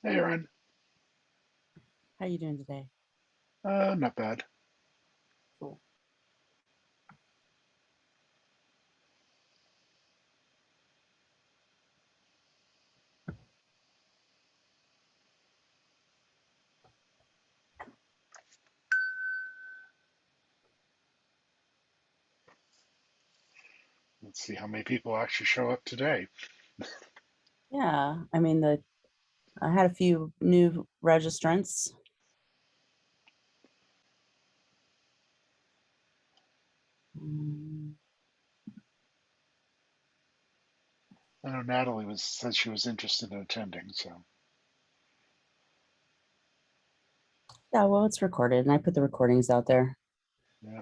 Hey, Aaron. How you doing today? Not bad. Cool. Let's see how many people actually show up today. Yeah, I mean the I had a few new registrants. Mm, I know Natalie said she was interested in attending, so yeah, well, it's recorded, and I put the recordings out there. yeah.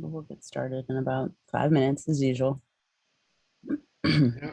We'll get started in about 5 minutes, as usual. Yeah.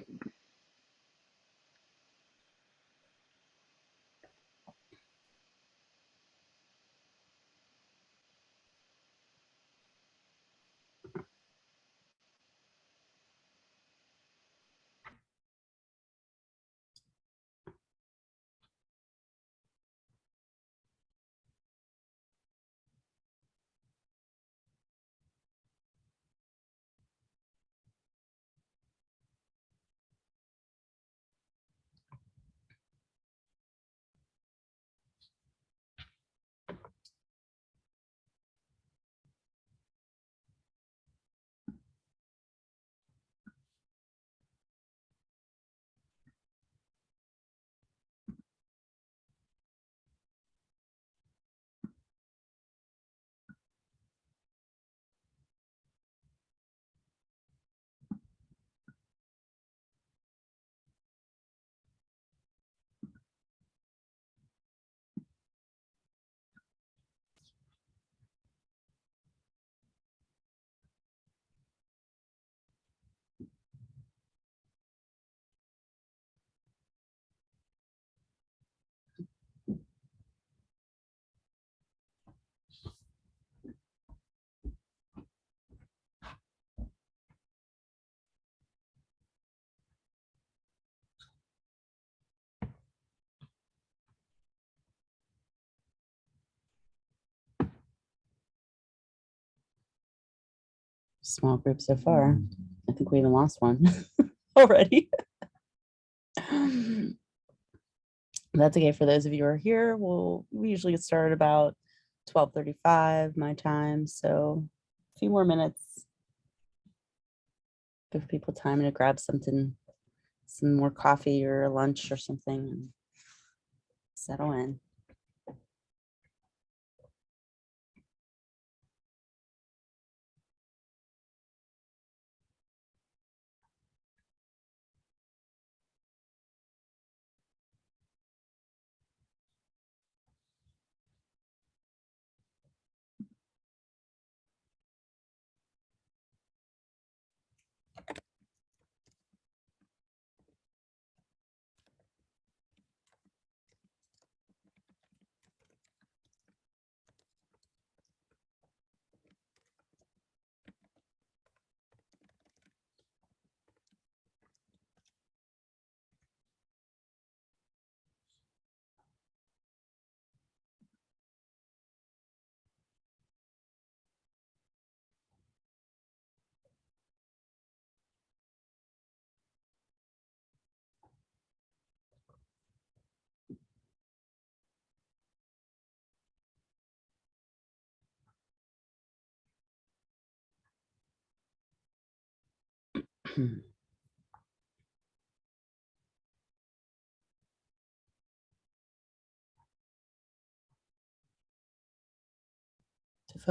Small group so far. I think we even lost one already. That's okay for those of you who are here. We usually get started about 12:35 my time, so a few more minutes. Give people time to grab something, some more coffee or lunch or something, and settle in.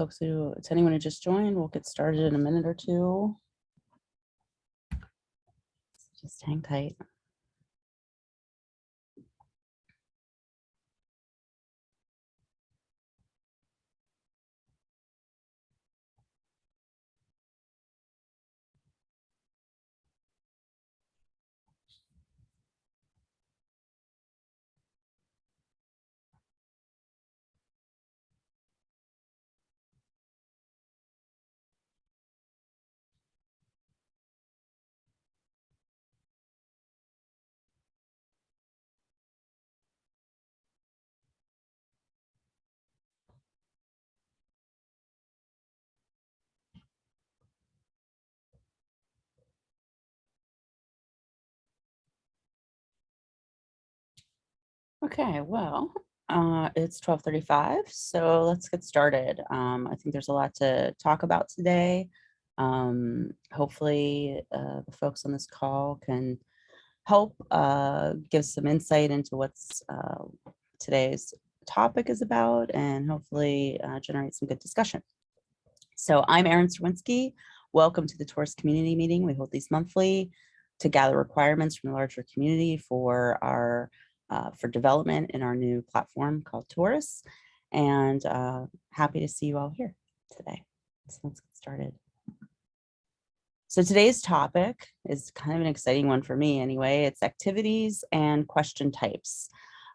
To anyone who just joined, we'll get started in a minute or two. Just hang tight. Okay, well, it's 12:35, so let's get started. I think there's a lot to talk about today. Hopefully, the folks on this call can help give some insight into what's today's topic is about, and hopefully generate some good discussion. So I'm Erin Strwinski. Welcome to the Torus community meeting. We hold these monthly to gather requirements from the larger community for our for development in our new platform called Torus. And happy to see you all here today. So let's get started. So today's topic is kind of an exciting one for me anyway. It's activities and question types.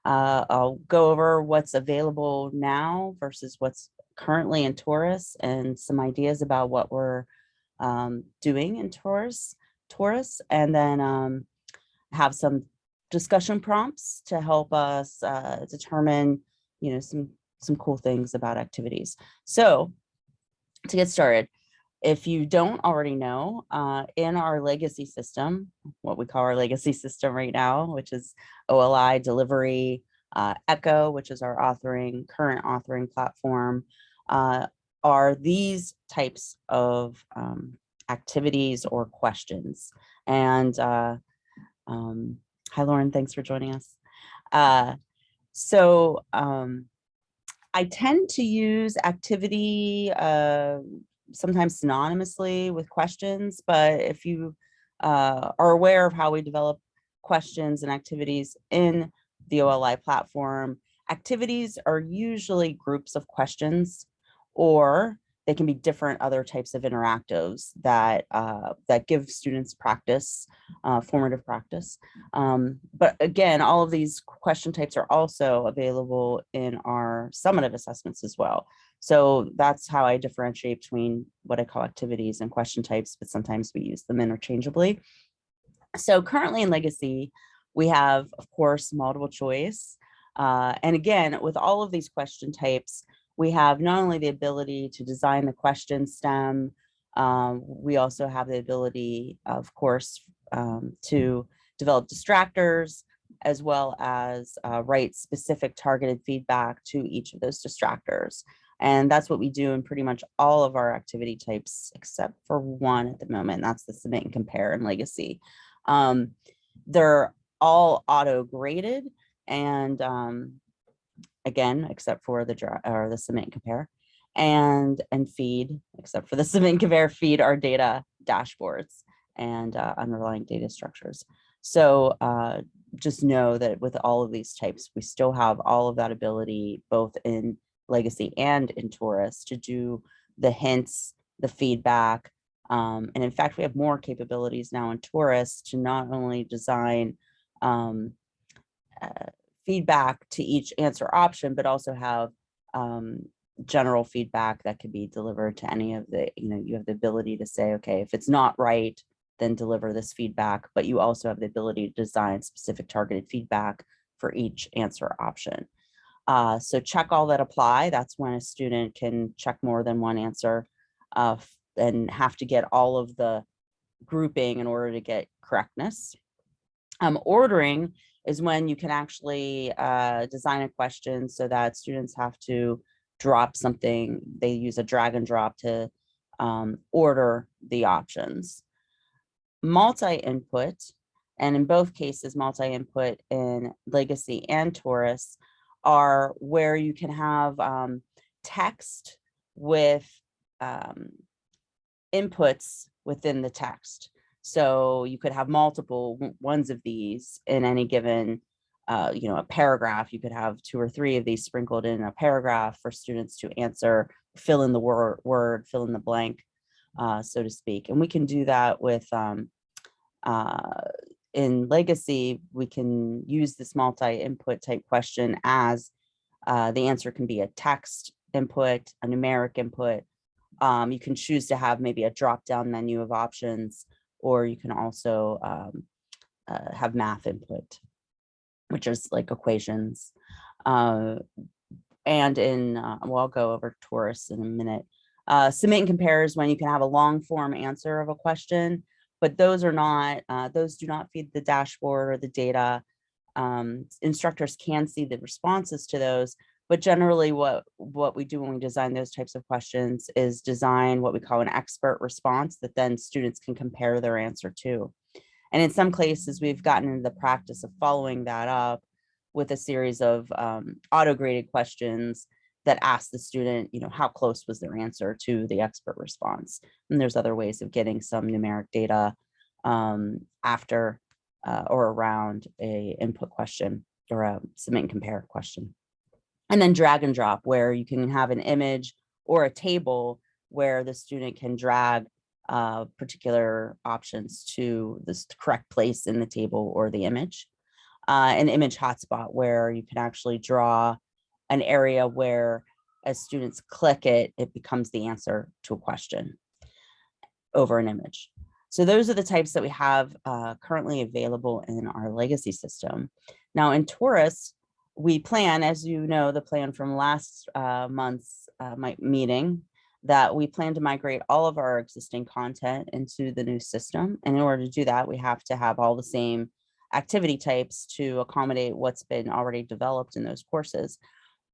I'll go over what's available now versus what's currently in Torus and some ideas about what we're doing in Torus, and then have some discussion prompts to help us determine, some cool things about activities. So to get started, if you don't already know, in our legacy system, what we call our legacy system right now, which is OLI delivery, Echo, which is our current authoring platform, are these types of activities or questions. And hi, Lauren, thanks for joining us. So I tend to use activity sometimes synonymously with questions, but if you are aware of how we develop questions and activities in the OLI platform, activities are usually groups of questions, or they can be different other types of interactives that give students practice, formative practice. But again, all of these question types are also available in our summative assessments as well. So that's how I differentiate between what I call activities and question types, but sometimes we use them interchangeably. So currently in Legacy, we have, of course, multiple choice. And again, with all of these question types, we have not only the ability to design the question stem, we also have the ability, of course, to develop distractors, as well as write specific targeted feedback to each of those distractors. And that's what we do in pretty much all of our activity types, except for one at the moment. That's the submit and compare and legacy. They're all auto graded, and again, except for the submit and compare, and feed, except for the submit and compare, feed our data dashboards and underlying data structures. So just know that with all of these types, we still have all of that ability, both in Legacy and in Torus, to do the hints, the feedback. And in fact, we have more capabilities now in Torus to not only design feedback to each answer option, but also have general feedback that could be delivered to any of the, you have the ability to say, okay, if it's not right, then deliver this feedback, but you also have the ability to design specific targeted feedback for each answer option. So check all that apply. That's when a student can check more than one answer and have to get all of the grouping in order to get correctness. Ordering is when you can actually design a question so that students have to drop something. They use a drag and drop to order the options. Multi-input, and in both cases, multi-input in Legacy and Torus, are where you can have text with inputs within the text. So you could have multiple ones of these in any given, a paragraph. You could have 2 or 3 of these sprinkled in a paragraph for students to answer, fill in the word, fill in the blank, so to speak. And we can do that with, in Legacy, we can use this multi-input type question as the answer can be a text input, a numeric input. You can choose to have maybe a drop-down menu of options, or you can also have math input, which is like equations. And in, well, I'll go over Torus in a minute. Submit and compare is when you can have a long form answer of a question, but those are not, those do not feed the dashboard or the data. Instructors can see the responses to those, but generally what we do when we design those types of questions is design what we call an expert response that then students can compare their answer to. And in some cases, we've gotten into the practice of following that up with a series of auto-graded questions that ask the student, how close was their answer to the expert response. And there's other ways of getting some numeric data after or around a input question or a submit and compare question. And then drag and drop, where you can have an image or a table where the student can drag particular options to this correct place in the table or the image. An image hotspot, where you can actually draw an area where as students click it, it becomes the answer to a question over an image. So those are the types that we have currently available in our legacy system. Now in Torus, we plan, as you know, the plan from last month's meeting, that we plan to migrate all of our existing content into the new system. And in order to do that, we have to have all the same activity types to accommodate what's been already developed in those courses.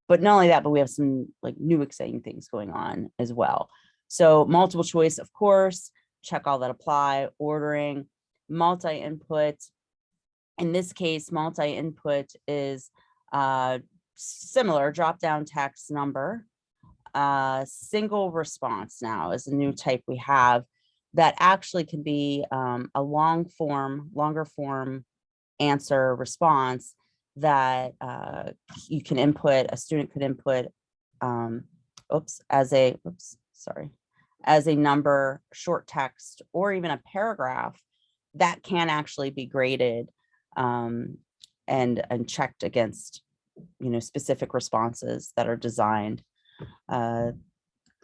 But not only that, but we have some new exciting things going on as well. So multiple choice, of course, check all that apply, ordering, multi-input. In this case, multi-input is similar, drop-down text number. Single response now is a new type we have that actually can be a longer form answer response that you can input, a student could input as a number, short text, or even a paragraph that can actually be graded and checked against specific responses that are designed. And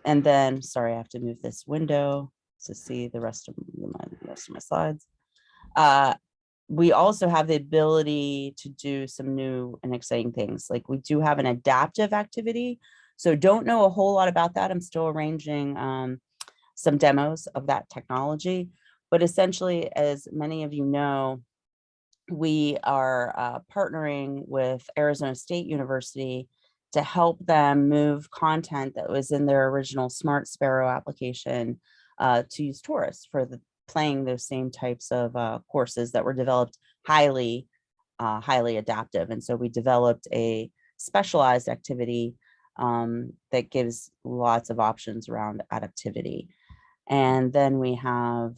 then, sorry, I have to move this window to see the rest of my slides. We also have the ability to do some new and exciting things. Like we do have an adaptive activity. So don't know a whole lot about that. I'm still arranging some demos of that technology. But essentially, as many of you know, we are partnering with Arizona State University to help them move content that was in their original Smart Sparrow application to use Torus for playing those same types of courses that were developed highly adaptive. And so we developed a specialized activity that gives lots of options around adaptivity. And then we have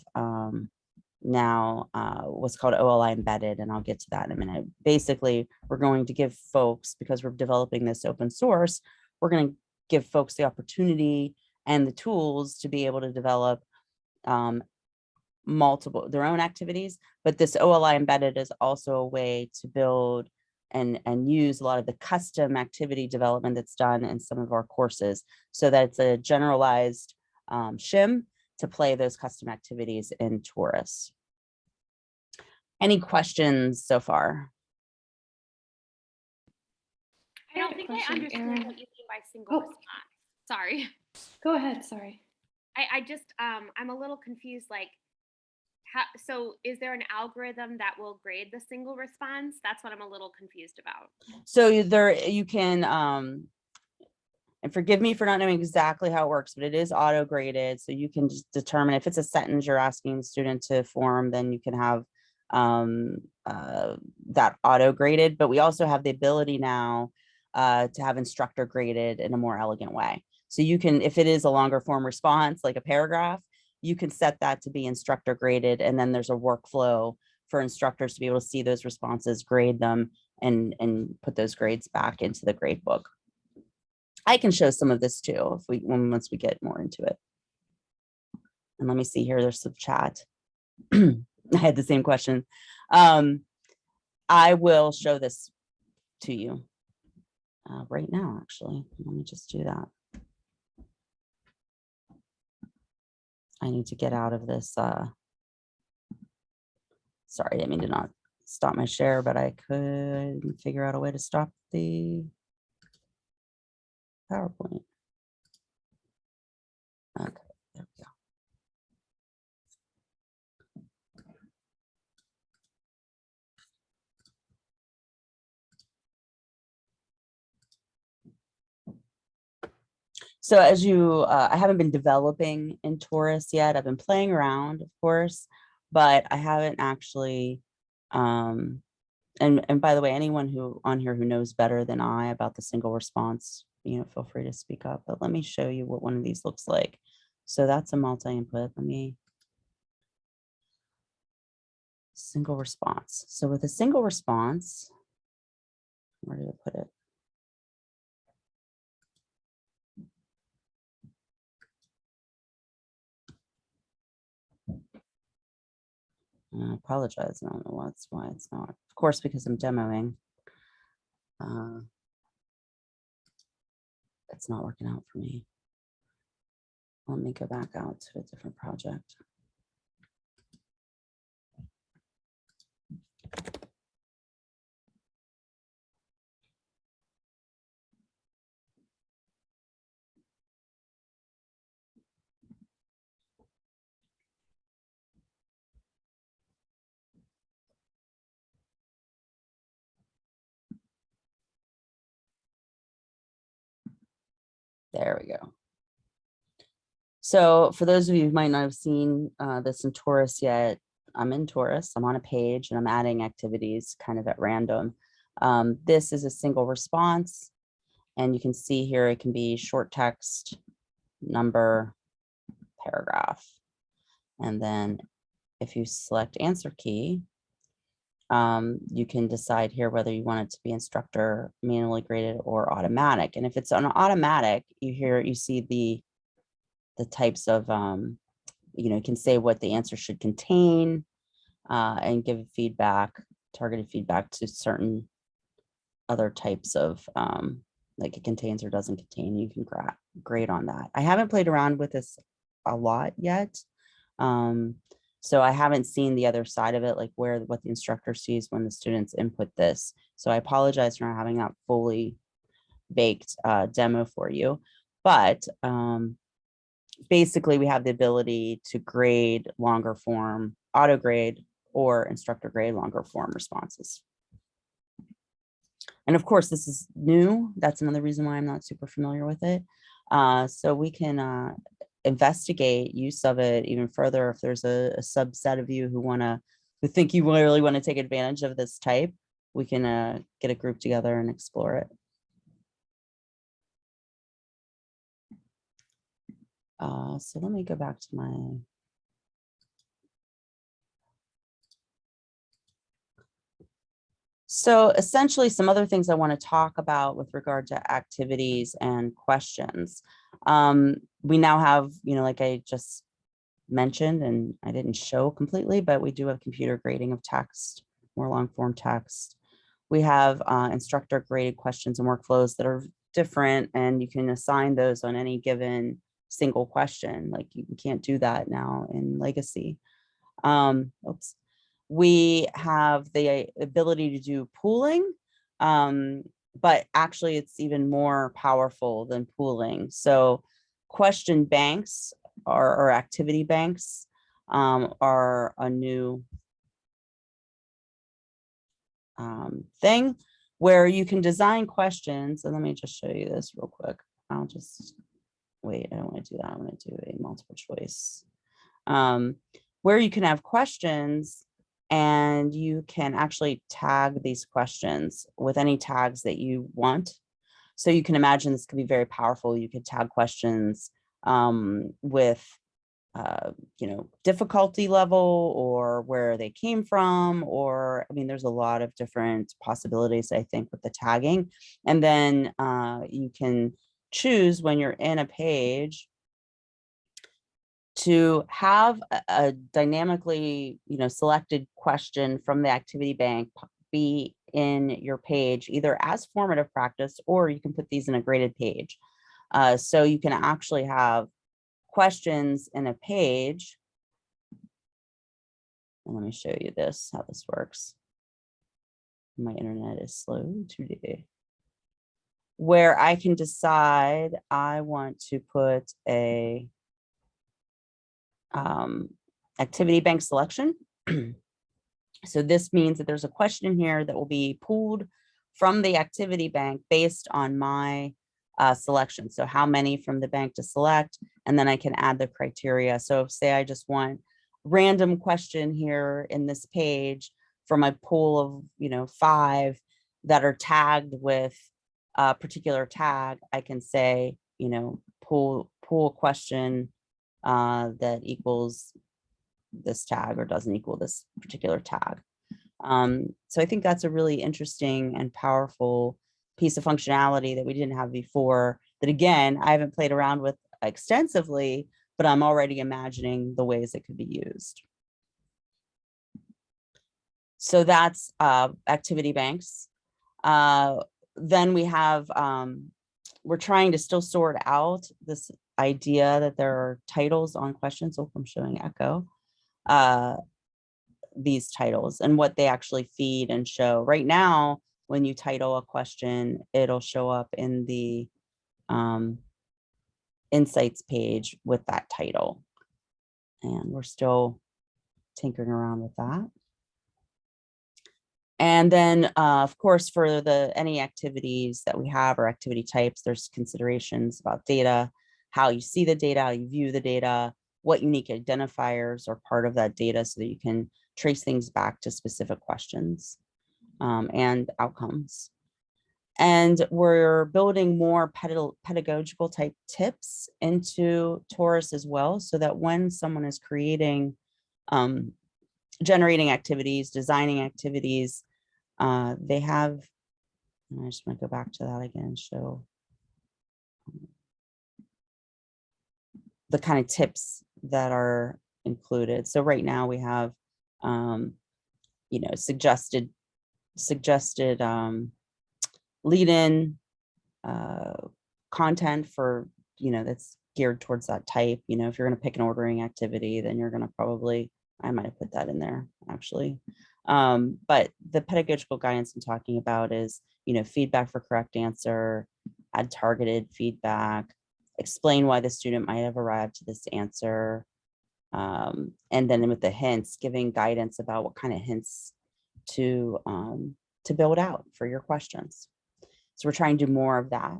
now what's called OLI embedded, and I'll get to that in a minute. Basically, we're going to give folks, because we're developing this open source, we're going to give folks the opportunity and the tools to be able to develop their own activities. But this OLI embedded is also a way to build and use a lot of the custom activity development that's done in some of our courses, so that it's a generalized shim to play those custom activities in Torus. Any questions so far? I don't think I understand what you mean by single response. Sorry. Go ahead, sorry. I just, I'm a little confused, like, so is there an algorithm that will grade the single response? That's what I'm a little confused about. So there, you can, and forgive me for not knowing exactly how it works, but it is auto graded. So you can just determine if it's a sentence you're asking the student to form, then you can have that auto graded. But we also have the ability now to have instructor graded in a more elegant way. So you can, if it is a longer form response, like a paragraph, you can set that to be instructor graded. And then there's a workflow for instructors to be able to see those responses, grade them, and put those grades back into the gradebook. I can show some of this too once we get more into it. And let me see here, there's some chat. I had the same question. I will show this to you right now, actually. Let me just do that. I need to get out of this. Sorry, I mean to not stop my share, but I couldn't figure out a way to stop the PowerPoint. Okay, there we go. So as you, I haven't been developing in Torus yet. I've been playing around, of course, but I haven't actually, and by the way, anyone who on here who knows better than I about the single response, feel free to speak up, but let me show you what one of these looks like. So that's a multi-input. Single response. So with a single response, where did I put it? I apologize. I don't know why it's not. Of course, because I'm demoing. It's not working out for me. Let me go back out to a different project. There we go. So for those of you who might not have seen this in Torus yet, I'm in Torus. I'm on a page and I'm adding activities kind of at random. This is a single response. And you can see here, it can be short text, number, paragraph. And then if you select answer key, you can decide here whether you want it to be instructor, manually graded, or automatic. And if it's an automatic, you see the types of, you can say what the answer should contain and give feedback, targeted feedback to certain other types of, like it contains or doesn't contain. You can grade on that. I haven't played around with this a lot yet. So I haven't seen the other side of it, like what the instructor sees when the students input this. So I apologize for not having that fully baked demo for you. But basically, we have the ability to grade longer form, auto grade, or instructor grade longer form responses. And of course, this is new. That's another reason why I'm not super familiar with it. So we can investigate use of it even further if there's a subset of you who think you really want to take advantage of this type. We can get a group together and explore it. So let me go back to my. So essentially some other things I want to talk about with regard to activities and questions. We now have, like I just mentioned, and I didn't show completely, but we do have computer grading of text, more long form text. We have instructor graded questions and workflows that are different, and you can assign those on any given single question. Like you can't do that now in Legacy. Oops. We have the ability to do pooling, but actually it's even more powerful than pooling. So question banks or activity banks are a new thing where you can design questions. And let me just show you this real quick. I'll just wait. I don't want to do that. I'm going to do a multiple choice where you can have questions and you can actually tag these questions with any tags that you want. So you can imagine this could be very powerful. You could tag questions with difficulty level or where they came from, or there's a lot of different possibilities, I think, with the tagging. And then you can choose when you're in a page to have a dynamically, selected question from the activity bank be in your page, either as formative practice, or you can put these in a graded page. So you can actually have questions in a page. And let me show you this, how this works. My internet is slow today. Where I can decide I want to put a activity bank selection. So this means that there's a question here that will be pulled from the activity bank based on my selection. So how many from the bank to select, and then I can add the criteria. So if, say I just want random question here in this page from my pool of, 5 that are tagged with a particular tag, I can say, pool question that equals this tag or doesn't equal this particular tag. So I think that's a really interesting and powerful piece of functionality that we didn't have before, that again, I haven't played around with extensively, but I'm already imagining the ways it could be used. So that's activity banks. Then we have, we're trying to still sort out this idea that there are titles on questions. So I'm showing echo, these titles and what they actually feed and show. Right now, when you title a question, it'll show up in the insights page with that title. And we're still tinkering around with that. And then, of course, for any activities that we have or activity types, there's considerations about data, how you see the data, how you view the data, what unique identifiers are part of that data so that you can trace things back to specific questions and outcomes. And we're building more pedagogical type tips into Torus as well, so that when someone is creating, generating activities, designing activities, they have, and I just want to go back to that again, show the kind of tips that are included. So right now we have, suggested lead-in content for, that's geared towards that type. If you're going to pick an ordering activity, then you're going to probably, I might have put that in there actually. But the pedagogical guidance I'm talking about is, feedback for correct answer, add targeted feedback, explain why the student might have arrived to this answer. And then with the hints, giving guidance about what kind of hints to build out for your questions. So we're trying to do more of that.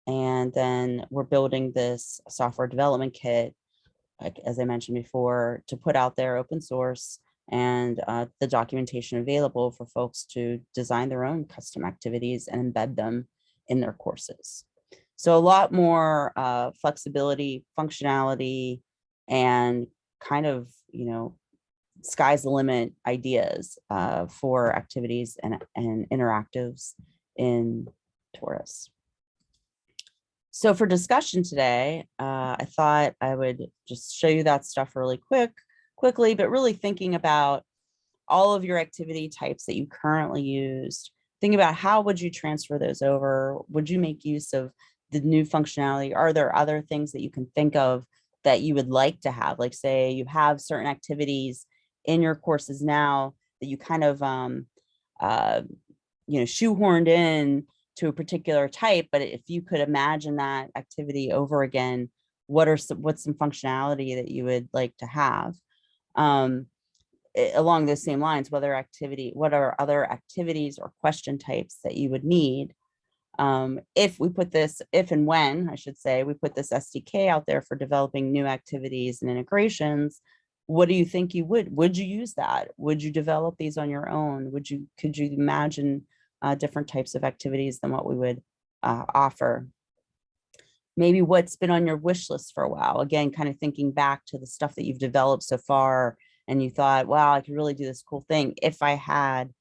And then we're building this software development kit, like, as I mentioned before, to put out there open source and the documentation available for folks to design their own custom activities and embed them in their courses. So a lot more flexibility, functionality, and kind of, sky's the limit ideas for activities and interactives in Torus. So for discussion today, I thought I would just show you that stuff really quickly, but really thinking about all of your activity types that you currently used. Think about how would you transfer those over? Would you make use of the new functionality? Are there other things that you can think of that you would like to have? Like, say you have certain activities in your courses now that you kind of shoehorned in to a particular type, but if you could imagine that activity over again, what's some functionality that you would like to have? Along those same lines, what are other activities or question types that you would need? If and when, I should say, we put this SDK out there for developing new activities and integrations, what do you think would you use that? Would you develop these on your own? Could you imagine different types of activities than what we would offer? Maybe what's been on your wish list for a while, again, kind of thinking back to the stuff that you've developed so far, and you thought, wow, I could really do this cool thing if I had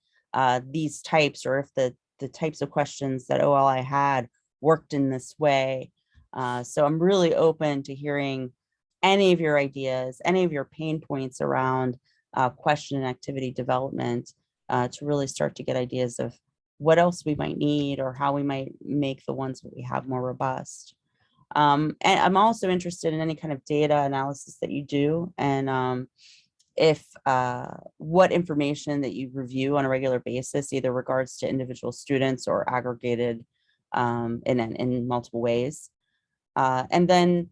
these types, or if the types of questions that OLI had worked in this way. So I'm really open to hearing any of your ideas, any of your pain points around question and activity development, to really start to get ideas of what else we might need or how we might make the ones that we have more robust. And I'm also interested in any kind of data analysis that you do, and if what information that you review on a regular basis, either regards to individual students or aggregated in multiple ways. And then,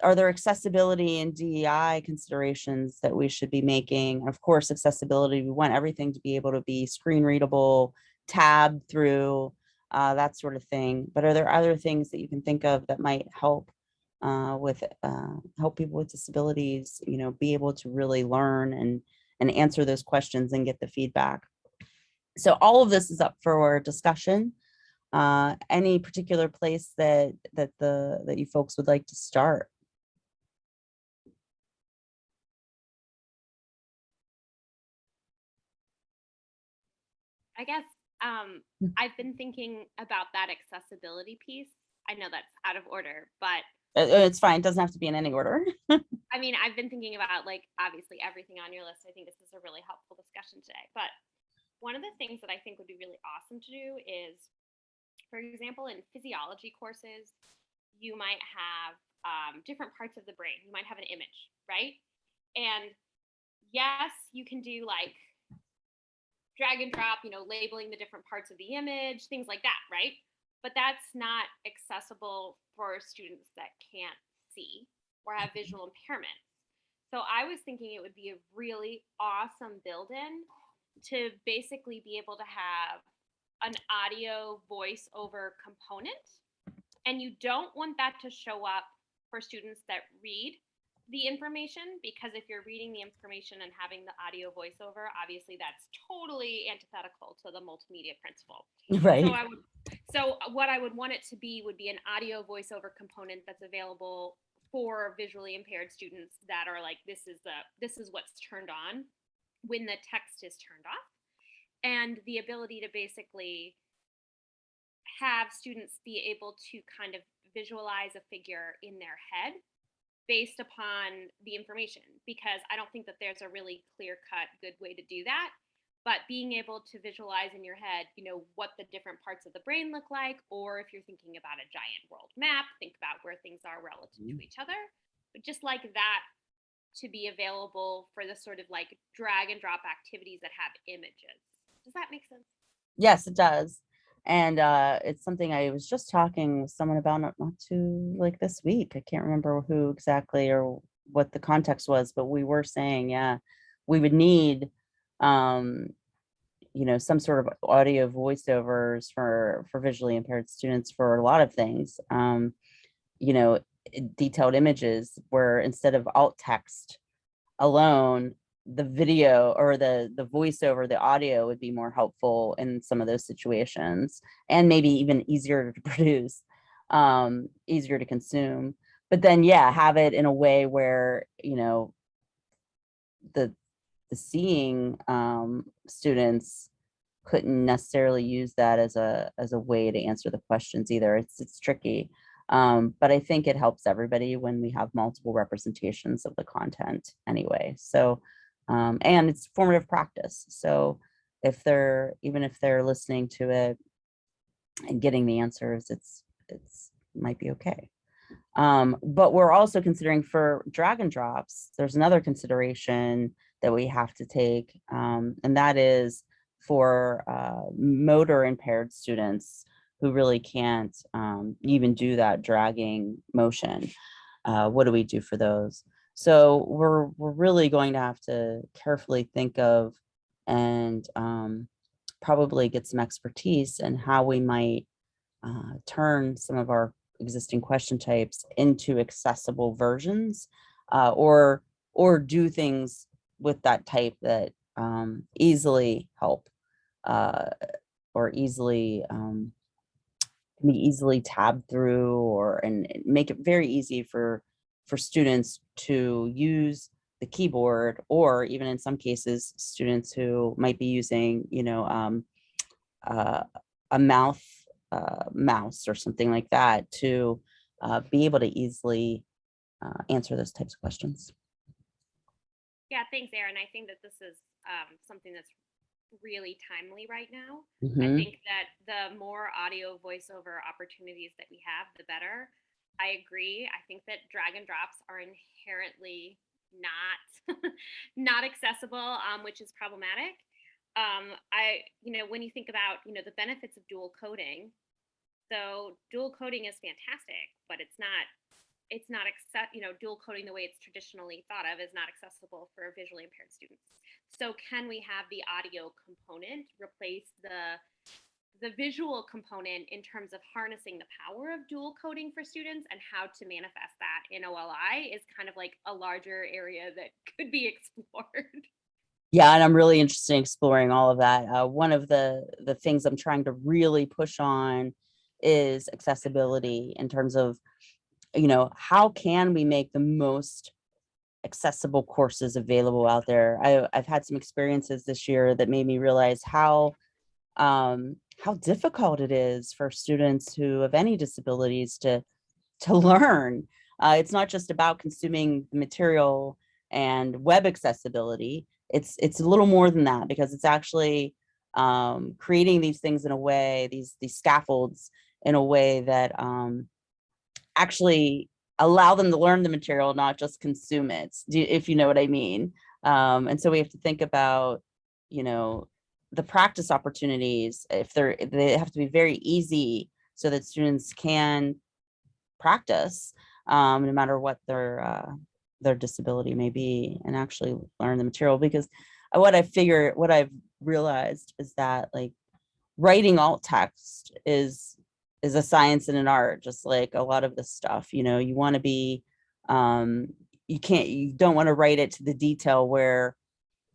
are there accessibility and DEI considerations that we should be making? Of course, accessibility, we want everything to be able to be screen readable, tabbed through, that sort of thing. But are there other things that you can think of that might help help people with disabilities, be able to really learn and answer those questions and get the feedback? So all of this is up for discussion. Any particular place that you folks would like to start? I guess I've been thinking about that accessibility piece. I know that's out of order, but It's fine. It doesn't have to be in any order. I mean, I've been thinking about like obviously everything on your list. I think this is a really helpful discussion today. But one of the things that I think would be really awesome to do is, for example, in physiology courses, you might have different parts of the brain. You might have an image, right? And yes, you can do like drag and drop, labeling the different parts of the image, things like that, right? But that's not accessible for students that can't see or have visual impairment. So I was thinking it would be a really awesome build-in to basically be able to have an audio voiceover component. And you don't want that to show up for students that read the information, because if you're reading the information and having the audio voiceover, obviously that's totally antithetical to the multimedia principle. Right. So what I would want it to be would be an audio voiceover component that's available for visually impaired students that are like, this is what's turned on when the text is turned off, and the ability to basically have students be able to kind of visualize a figure in their head based upon the information, because I don't think that there's a really clear-cut good way to do that. But being able to visualize in your head, what the different parts of the brain look like, or if you're thinking about a giant world map, think about where things are relative to each other. But just like that, to be available for the sort of like drag and drop activities that have images. Does that make sense? Yes, it does. And it's something I was just talking with someone about not too like this week. I can't remember who exactly or what the context was, but we were saying, yeah, we would need some sort of audio voiceovers for visually impaired students for a lot of things. Detailed images where instead of alt text alone, the video or the voiceover, the audio would be more helpful in some of those situations, and maybe even easier to produce, easier to consume. But then, yeah, have it in a way where, the seeing students couldn't necessarily use that as a way to answer the questions either. It's tricky. But I think it helps everybody when we have multiple representations of the content anyway. So, and it's formative practice. So even if they're listening to it and getting the answers, it's might be okay. But we're also considering for drag and drops, there's another consideration that we have to take, and that is for motor impaired students who really can't even do that dragging motion. What do we do for those? So we're really going to have to carefully think of and probably get some expertise in how we might turn some of our existing question types into accessible versions, or do things with that type that easily help or easily can be easily tabbed through, and make it very easy for students to use the keyboard, or even in some cases students who might be using a mouse or something like that to be able to easily answer those types of questions. Yeah, thanks, Erin. I think that this is something that's really timely right now. Mm-hmm. I think that the more audio voiceover opportunities that we have, the better. I agree. I think that drag and drops are inherently not not accessible, which is problematic. When you think about the benefits of dual coding, so dual coding is fantastic, but it's not dual coding the way it's traditionally thought of is not accessible for visually impaired students. So can we have the audio component replace the the visual component in terms of harnessing the power of dual coding for students and how to manifest that in OLI is kind of like a larger area that could be explored. Yeah, and I'm really interested in exploring all of that. One of the things I'm trying to really push on is accessibility in terms of, how can we make the most accessible courses available out there. I've had some experiences this year that made me realize how difficult it is for students who have any disabilities to learn. It's not just about consuming material and web accessibility. It's a little more than that, because it's actually creating these things in a way, these scaffolds in a way that actually allow them to learn the material, not just consume it, if you know what I mean. And so we have to think about, the practice opportunities. If they have to be very easy so that students can practice, no matter what their disability may be, and actually learn the material. Because what I've realized is that, like, writing alt text is a science and an art, just like a lot of this stuff. You want to be, you don't want to write it to the detail where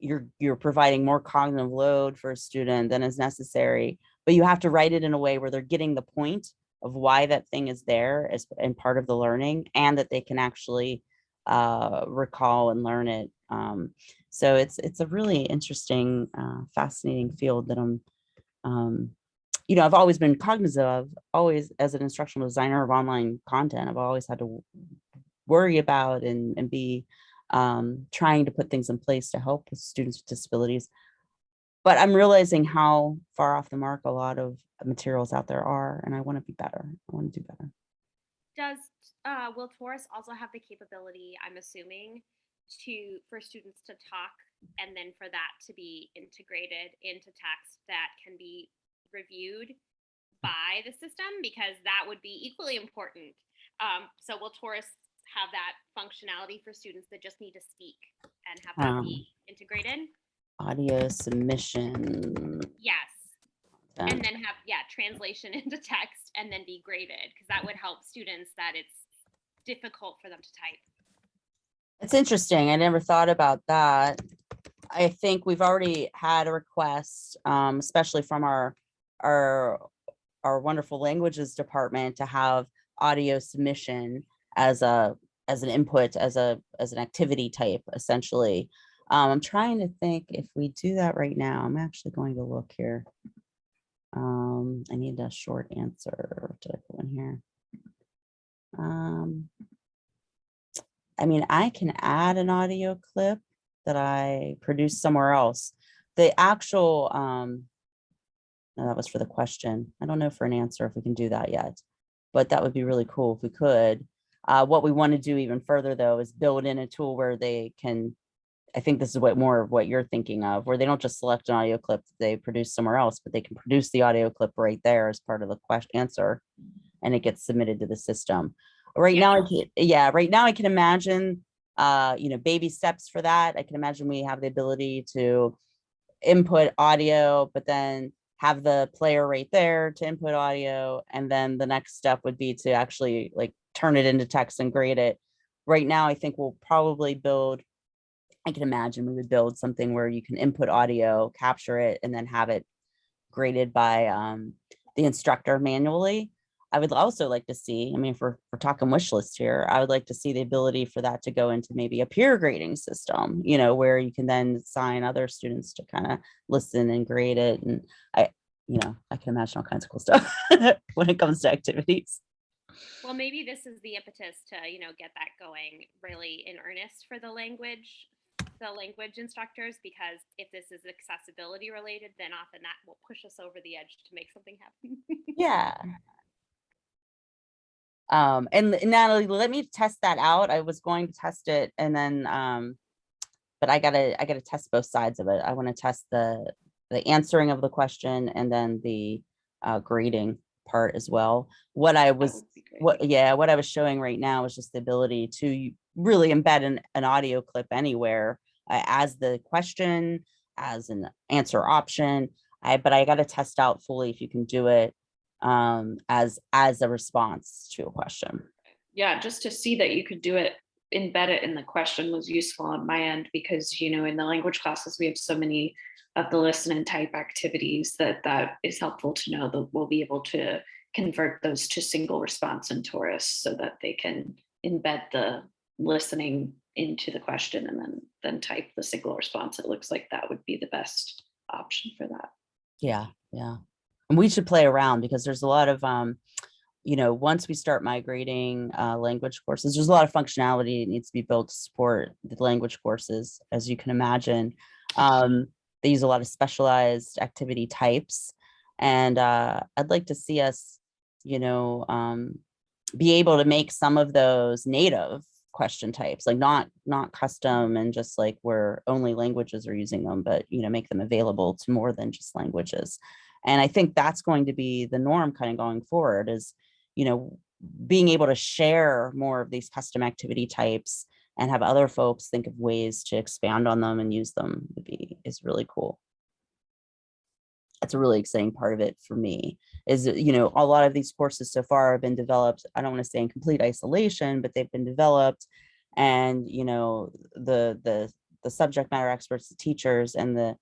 you're providing more cognitive load for a student than is necessary, but you have to write it in a way where they're getting the point of why that thing is there as and part of the learning, and that they can actually recall and learn it. So it's a really interesting, fascinating field that I've always been cognizant of, always as an instructional designer of online content. I've always had to worry about and be trying to put things in place to help with students with disabilities. But I'm realizing how far off the mark a lot of materials out there are, and I want to be better. I want to do better. Will Torus also have the capability, I'm assuming, for students to talk and then for that to be integrated into text that can be reviewed by the system? Because that would be equally important. So will Torus have that functionality for students that just need to speak and have that be integrated? Audio submission. Yes. And then have, translation into text and then be graded, because that would help students that it's difficult for them to type. It's interesting. I never thought about that. I think we've already had a request, especially from our wonderful languages department, to have audio submission as an input, as an activity type, essentially. I'm trying to think if we do that right now. I'm actually going to look here. I need a short answer. Did I put one here? I mean, I can add an audio clip that I produced somewhere else. The actual, no, that was for the question. I don't know for an answer if we can do that yet, but that would be really cool if we could. What we want to do even further, though, is build in a tool where they can, I think this is more of what you're thinking of, where they don't just select an audio clip they produce somewhere else, but they can produce the audio clip right there as part of the answer, and it gets submitted to the system. Right now, I can imagine, baby steps for that. I can imagine we have the ability to input audio, but then have the player right there to input audio. And then the next step would be to actually like turn it into text and grade it. Right now, I think we'll probably I can imagine we would build something where you can input audio, capture it, and then have it graded by the instructor manually. I would also like to see, I mean, if we're talking wish list here, I would like to see the ability for that to go into maybe a peer grading system, where you can then assign other students to kind of listen and grade it. And I can imagine all kinds of cool stuff when it comes to activities. Well, maybe this is the impetus to, get that going really in earnest for the language instructors, because if this is accessibility related, then often that will push us over the edge to make something happen. Yeah. And Natalie, let me test that out. I was going to test it, and then but I gotta test both sides of it. I want to test the answering of the question and then the grading part as well. What I was showing right now is just the ability to really embed an audio clip anywhere as the question, as an answer option. But I got to test out fully if you can do it as a response to a question. Yeah, just to see that you could do it, embed it in the question was useful on my end, because, you know, in the language classes, we have so many of the listen and type activities that is helpful to know that we'll be able to convert those to single response in Torus so that they can embed the listening into the question and then type the single response. It looks like that would be the best option for that. Yeah. And we should play around because there's a lot of you know, once we start migrating language courses, there's a lot of functionality that needs to be built to support the language courses. As you can imagine, they use a lot of specialized activity types. And I'd like to see us, you know, be able to make some of those native question types, like not custom and just like where only languages are using them, but, you know, make them available to more than just languages. And I think that's going to be the norm kind of going forward is, you know, being able to share more of these custom activity types and have other folks think of ways to expand on them and use them is really cool. That's a really exciting part of it for me is, you know, a lot of these courses so far have been developed, I don't want to say in complete isolation, but they've been developed. And, you know, the subject matter experts, the teachers and the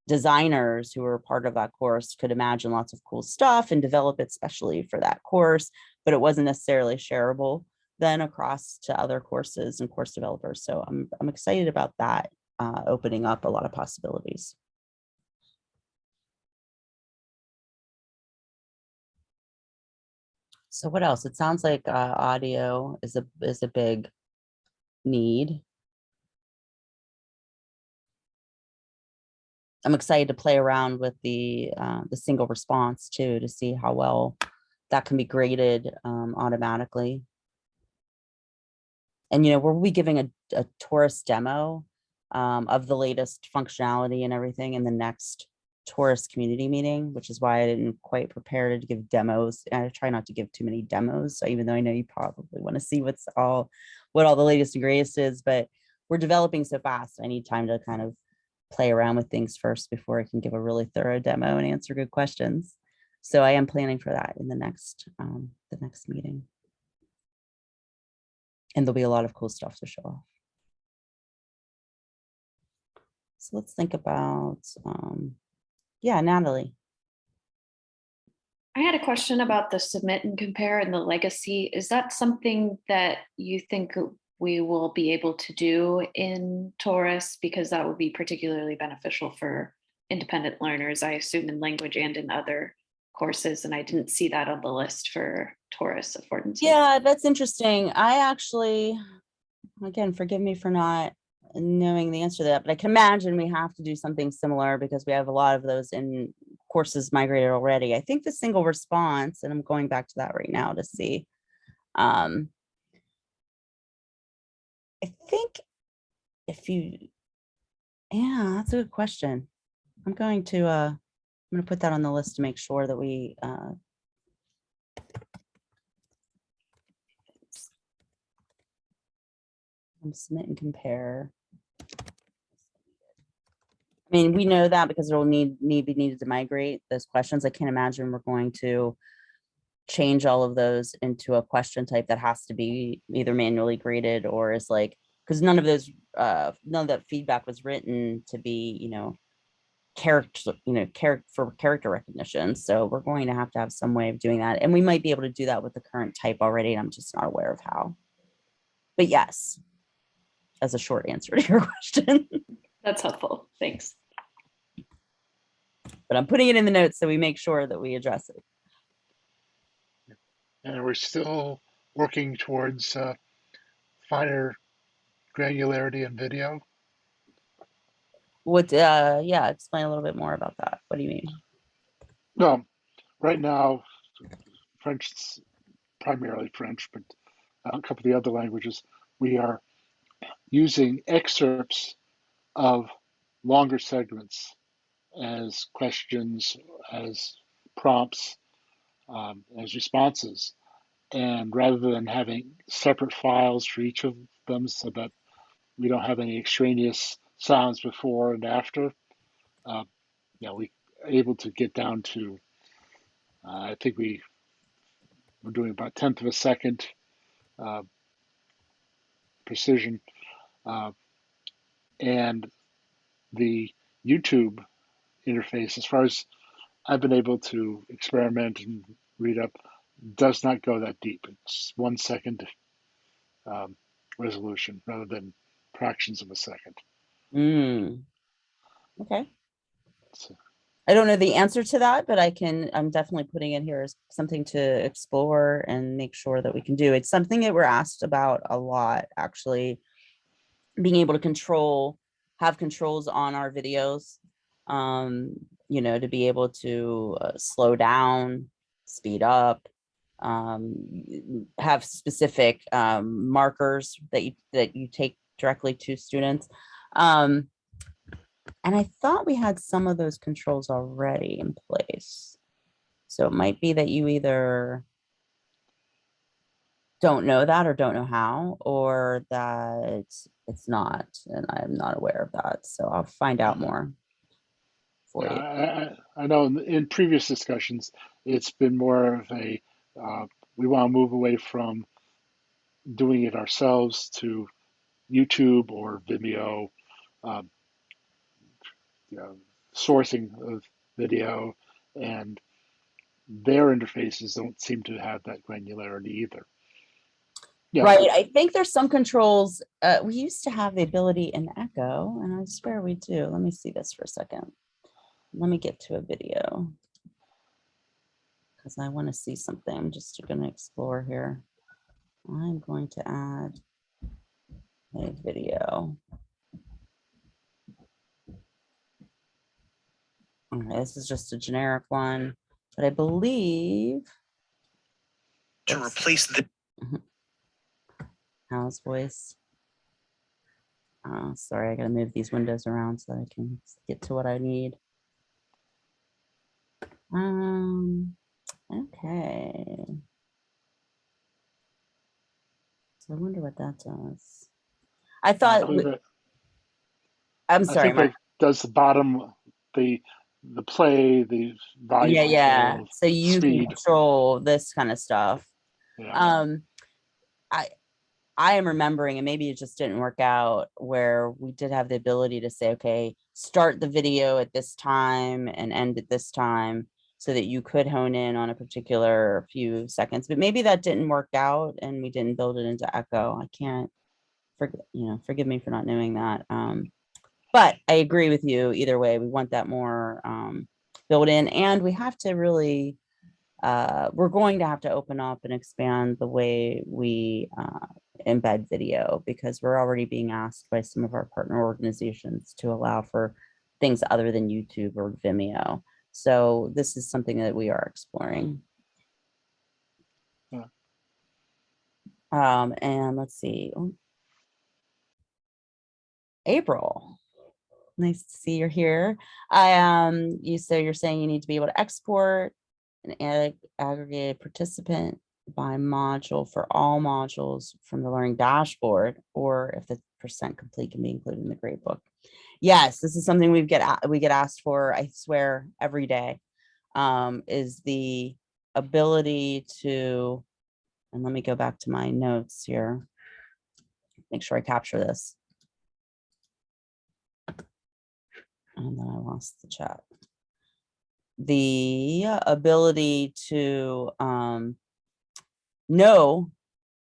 designers who were part of that course could imagine lots of cool stuff and develop it specially for that course, but it wasn't necessarily shareable then across to other courses and course developers. So I'm excited about that opening up a lot of possibilities. So what else? It sounds like audio is a big need. I'm excited to play around with the single response too, to see how well that can be graded automatically. And, you know, we'll be giving a Torus demo of the latest functionality and everything in the next Torus community meeting, which is why I didn't quite prepare to give demos. And I try not to give too many demos, even though I know you probably want to see what all the latest and greatest is, but we're developing so fast. I need time to kind of play around with things first before I can give a really thorough demo and answer good questions. So I am planning for that in the next meeting. And there'll be a lot of cool stuff to show off. So let's think about, yeah, Natalie. I had a question about the submit and compare and the legacy. Is that something that you think we will be able to do in Torus? Because that would be particularly beneficial for independent learners, I assume, in language and in other courses. And I didn't see that on the list for Torus affordances. Yeah, that's interesting. I actually, again, forgive me for not knowing the answer to that, but I can imagine we have to do something similar because we have a lot of those in courses migrated already. I think the single response, and I'm going back to that right now to see. I think if you, yeah, that's a good question. I'm going to put that on the list to make sure that we submit and compare. I mean, we know that because it'll be needed to migrate those questions. I can't imagine we're going to change all of those into a question type that has to be either manually graded or is like, because none of that feedback was written to be, you know, for character recognition. So we're going to have some way of doing that. And we might be able to do that with the current type already. And I'm just not aware of how. But yes, as a short answer to your question. That's helpful. Thanks. But I'm putting it in the notes so we make sure that we address it. And we're still working towards finer granularity in video. What, yeah, explain a little bit more about that. What do you mean? No, right now, French, primarily French, but a couple of the other languages, we are using excerpts of longer segments as questions, as prompts, as responses. And rather than having separate files for each of them so that we don't have any extraneous sounds before and after, we able to get down to, I think we're doing about 1/10 of a second uh, precision, uh, and the YouTube interface, as far as I've been able to experiment and read up, does not go that deep. It's 1 second um, resolution rather than fractions of a second. Okay. So, I don't know the answer to that, but I'm definitely putting it here as something to explore and make sure that we can do. It's something that we're asked about a lot, actually, being able to have controls on our videos, to be able to slow down, speed up, have specific markers that you take directly to students. And I thought we had some of those controls already in place. So it might be that you either don't know that or don't know how, or that it's not, and I'm not aware of that. So I'll find out more for you. I know in previous discussions, it's been more of a we want to move away from doing it ourselves to YouTube or Vimeo, um, sourcing of video, and their interfaces don't seem to have that granularity either. Yeah. Right. I think there's some controls. We used to have the ability in Echo, and I swear we do. Let me see this for a second. Let me get to a video because I want to see something. I'm just going to explore here. I'm going to add a video. Okay, this is just a generic one, but I believe to replace the house voice. Sorry, I gotta move these windows around so that I can get to what I need. Okay. So I wonder what that does. I thought, I'm sorry, I think that does the bottom, the play, the volume yeah. control, So you can speed. control this kind of stuff. Yeah. I am remembering, and maybe it just didn't work out, where we did have the ability to say, okay, start the video at this time and end at this time, so that you could hone in on a particular few seconds. But maybe that didn't work out and we didn't build it into Echo. I can't forgive me for not knowing that. But I agree with you either way. We want that more built in, and we have to really we're going to have to open up and expand the way we embed video, because we're already being asked by some of our partner organizations to allow for things other than YouTube or Vimeo. So this is something that we are exploring. Yeah. And let's see. April, nice to see you're here. You're saying you need to be able to export an aggregated participant by module for all modules from the learning dashboard, or if the percent complete can be included in the gradebook. Yes, this is something we get asked for, I swear, every day, is the ability to, and let me go back to my notes here, make sure I capture this. And then I lost the chat. The ability to know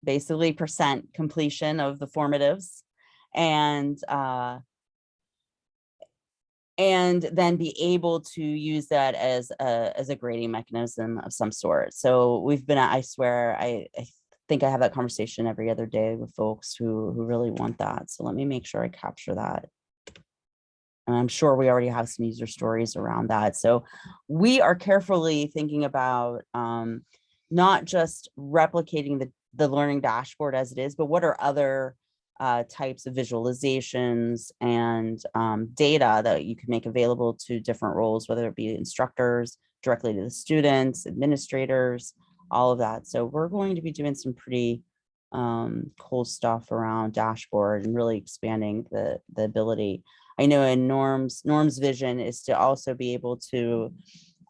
basically percent completion of the formatives, and then be able to use that as a grading mechanism of some sort. So we've been, I swear, I think I have that conversation every other day with folks who really want that. So let me make sure I capture that. And I'm sure we already have some user stories around that. So we are carefully thinking about not just replicating the learning dashboard as it is, but what are other types of visualizations and data that you can make available to different roles, whether it be instructors, directly to the students, administrators, all of that. So we're going to be doing some pretty cool stuff around dashboard and really expanding the ability. I know in Norm's vision is to also be able to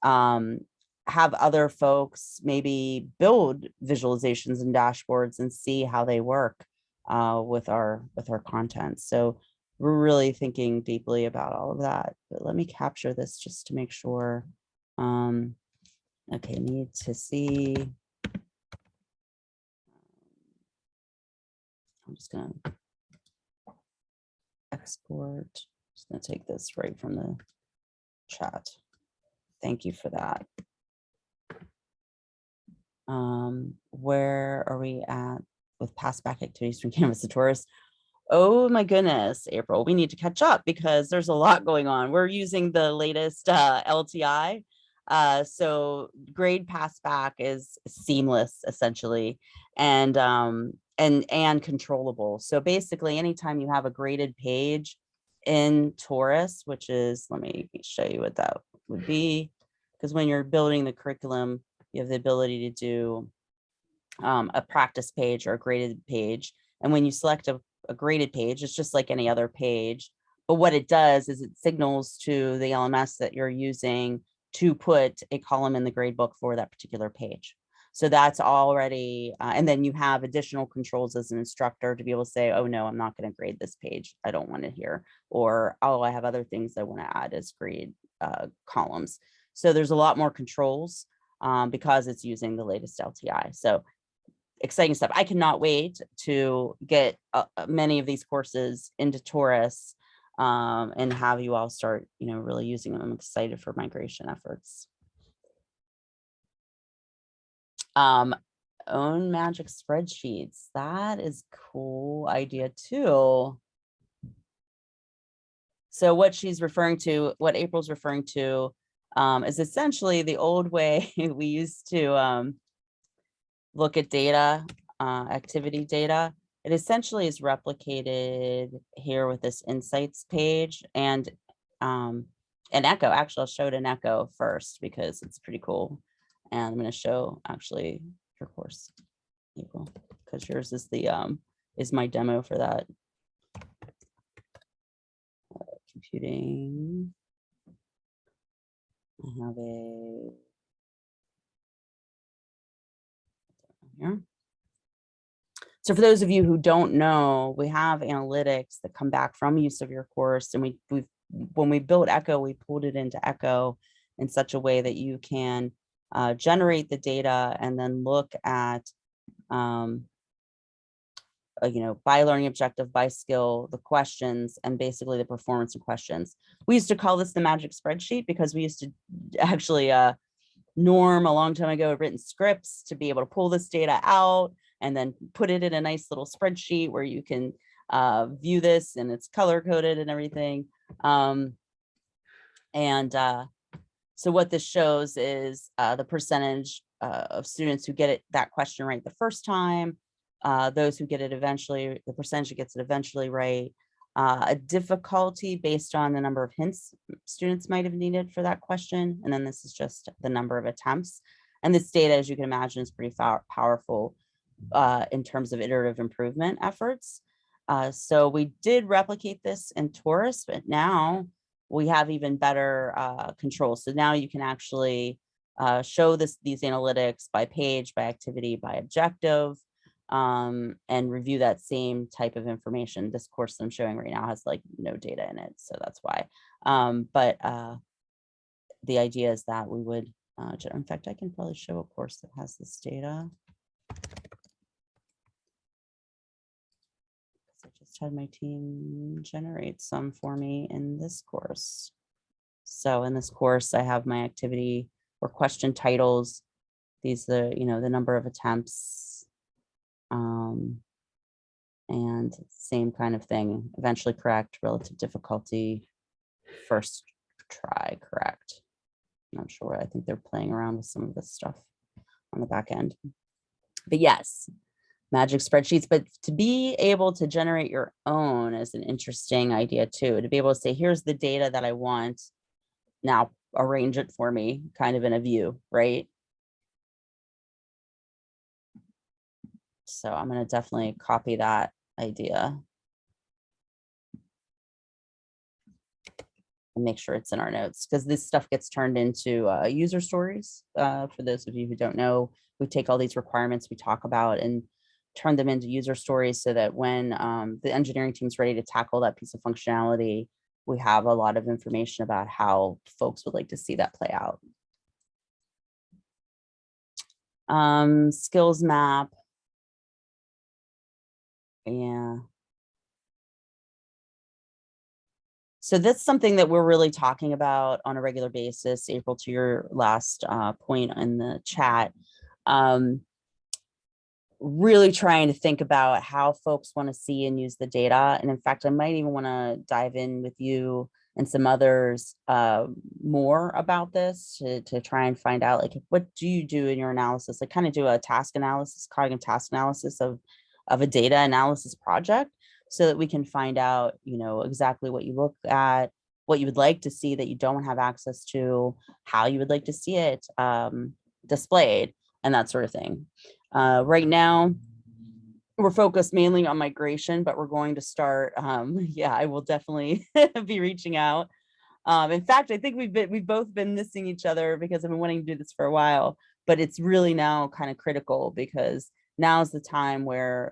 have other folks maybe build visualizations and dashboards and see how they work with our content. So we're really thinking deeply about all of that. But let me capture this just to make sure. Okay, need to see. I'm just gonna export. Just gonna take this right from the chat. Thank you for that. Where are we at with pass back activities from Canvas to Torus? Oh my goodness, April, we need to catch up because there's a lot going on. We're using the latest LTI. So grade pass back is seamless essentially and controllable. So basically anytime you have a graded page in Torus, which is, let me show you what that would be, because when you're building the curriculum, you have the ability to do a practice page or a graded page. And when you select a graded page, it's just like any other page. But what it does is it signals to the LMS that you're using to put a column in the gradebook for that particular page. So that's already, and then you have additional controls as an instructor to be able to say, oh no, I'm not going to grade this page. I don't want it here. Or, oh, I have other things I want to add as grade columns. So there's a lot more controls because it's using the latest LTI. So exciting stuff. I cannot wait to get many of these courses into Torus and have you all start, really using them. I'm excited for migration efforts. Own magic spreadsheets. That is a cool idea too. So what she's referring to, what April's referring to, is essentially the old way we used to look at data, activity data. It essentially is replicated here with this insights page and an echo. Actually, I'll show it in echo first because it's pretty cool. And I'm going to show actually your course, April, because yours is the is my demo for that. Computing. I have a here. So for those of you who don't know, we have analytics that come back from use of your course. And when we built Echo, we pulled it into Echo in such a way that you can generate the data and then look at, by learning objective, by skill, the questions, and basically the performance of questions. We used to call this the magic spreadsheet because we used to actually, Norm a long time ago had written scripts to be able to pull this data out and then put it in a nice little spreadsheet where you can view this and it's color coded and everything. So what this shows is the percentage of students who get that question right the first time, those who get it eventually, the percentage that gets it eventually right, a difficulty based on the number of hints students might have needed for that question. And then this is just the number of attempts. And this data, as you can imagine, is pretty powerful in terms of iterative improvement efforts. So we did replicate this in Torus, but now we have even better controls. So now you can actually show these analytics by page, by activity, by objective, and review that same type of information. This course that I'm showing right now has like no data in it, so that's why. But the idea is that we would, in fact, I can probably show a course that has this data. I just had my team generate some for me in this course. So in this course, I have my activity or question titles. These are, the number of attempts. And same kind of thing, eventually correct, relative difficulty, first try correct. I'm not sure, I think they're playing around with some of this stuff on the back end. But yes, magic spreadsheets, but to be able to generate your own is an interesting idea too, to be able to say, here's the data that I want, now arrange it for me, kind of in a view, right? So I'm going to definitely copy that idea. and make sure it's in our notes, because this stuff gets turned into user stories. For those of you who don't know, we take all these requirements we talk about and turn them into user stories so that when the engineering team's ready to tackle that piece of functionality, we have a lot of information about how folks would like to see that play out. Skills map. Yeah. So that's something that we're really talking about on a regular basis. April, to your last point in the chat, really trying to think about how folks want to see and use the data. And in fact, I might even want to dive in with you and some others more about this to try and find out, like, what do you do in your analysis? Like, kind of do a task analysis, cognitive task analysis of a data analysis project, so that we can find out, you know, exactly what you look at, what you would like to see that you don't have access to, how you would like to see it displayed, and that sort of thing. Right now, we're focused mainly on migration, but we're going to start. Yeah, I will definitely be reaching out. In fact, I think we've both been missing each other because I've been wanting to do this for a while, but it's really now kind of critical, because now's the time where,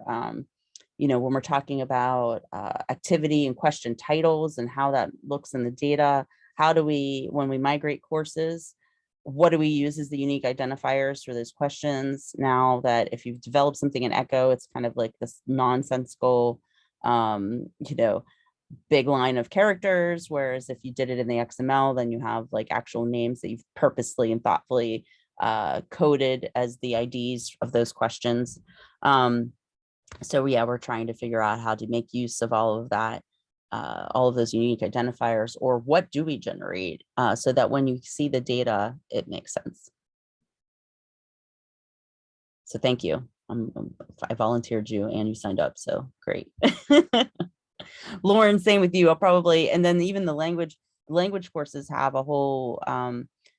you know, when we're talking about activity and question titles and how that looks in the data, how do we, when we migrate courses, what do we use as the unique identifiers for those questions? Now that if you've developed something in Echo, it's kind of like this nonsensical, you know, big line of characters, whereas if you did it in the XML, then you have like actual names that you've purposely and thoughtfully coded as the IDs of those questions. So yeah, we're trying to figure out how to make use of all of that, all of those unique identifiers, or what do we generate, so that when you see the data, it makes sense. So thank you. I volunteered you and you signed up, so great. Lauren, same with you. I'll probably, and then even the language courses have a whole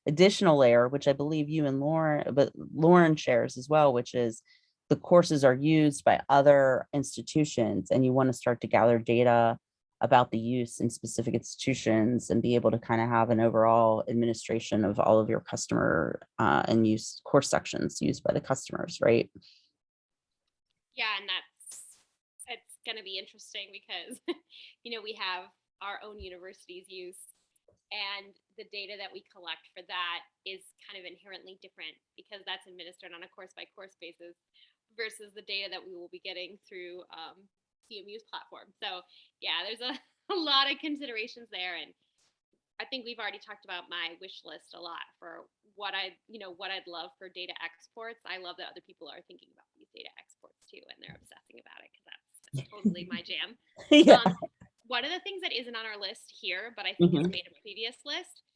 additional layer, which I believe you and Lauren shares as well, which is the courses are used by other institutions, and you want to start to gather data about the use in specific institutions and be able to kind of have an overall administration of all of your customer and use course sections used by the customers, right? Yeah, and it's going to be interesting because, you know, we have our own university's use, and the data that we collect for that is kind of inherently different because that's administered on a course by course basis versus the data that we will be getting through CMU's platform. So yeah, there's a lot of considerations there, and I think we've already talked about my wish list a lot for what I'd love for data exports. I love that other people are thinking about these data exports too, and they're obsessing about it because that's totally my jam. Yeah. One of the things that isn't on our list here, but I think it's made a previous list,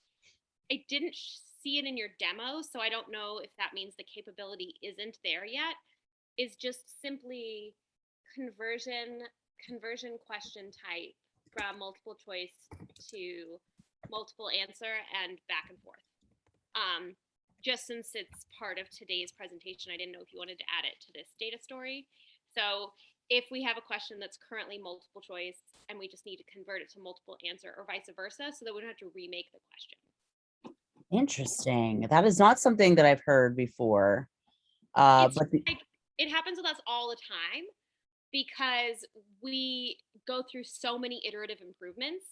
I didn't see it in your demo, so I don't know if that means the capability isn't there yet, is just simply conversion question type from multiple choice to multiple answer and back and forth. Just since it's part of today's presentation, I didn't know if you wanted to add it to this data story. So if we have a question that's currently multiple choice and we just need to convert it to multiple answer, or vice versa, so that we don't have to remake the question. Interesting. That is not something that I've heard before. But it happens with us all the time because we go through so many iterative improvements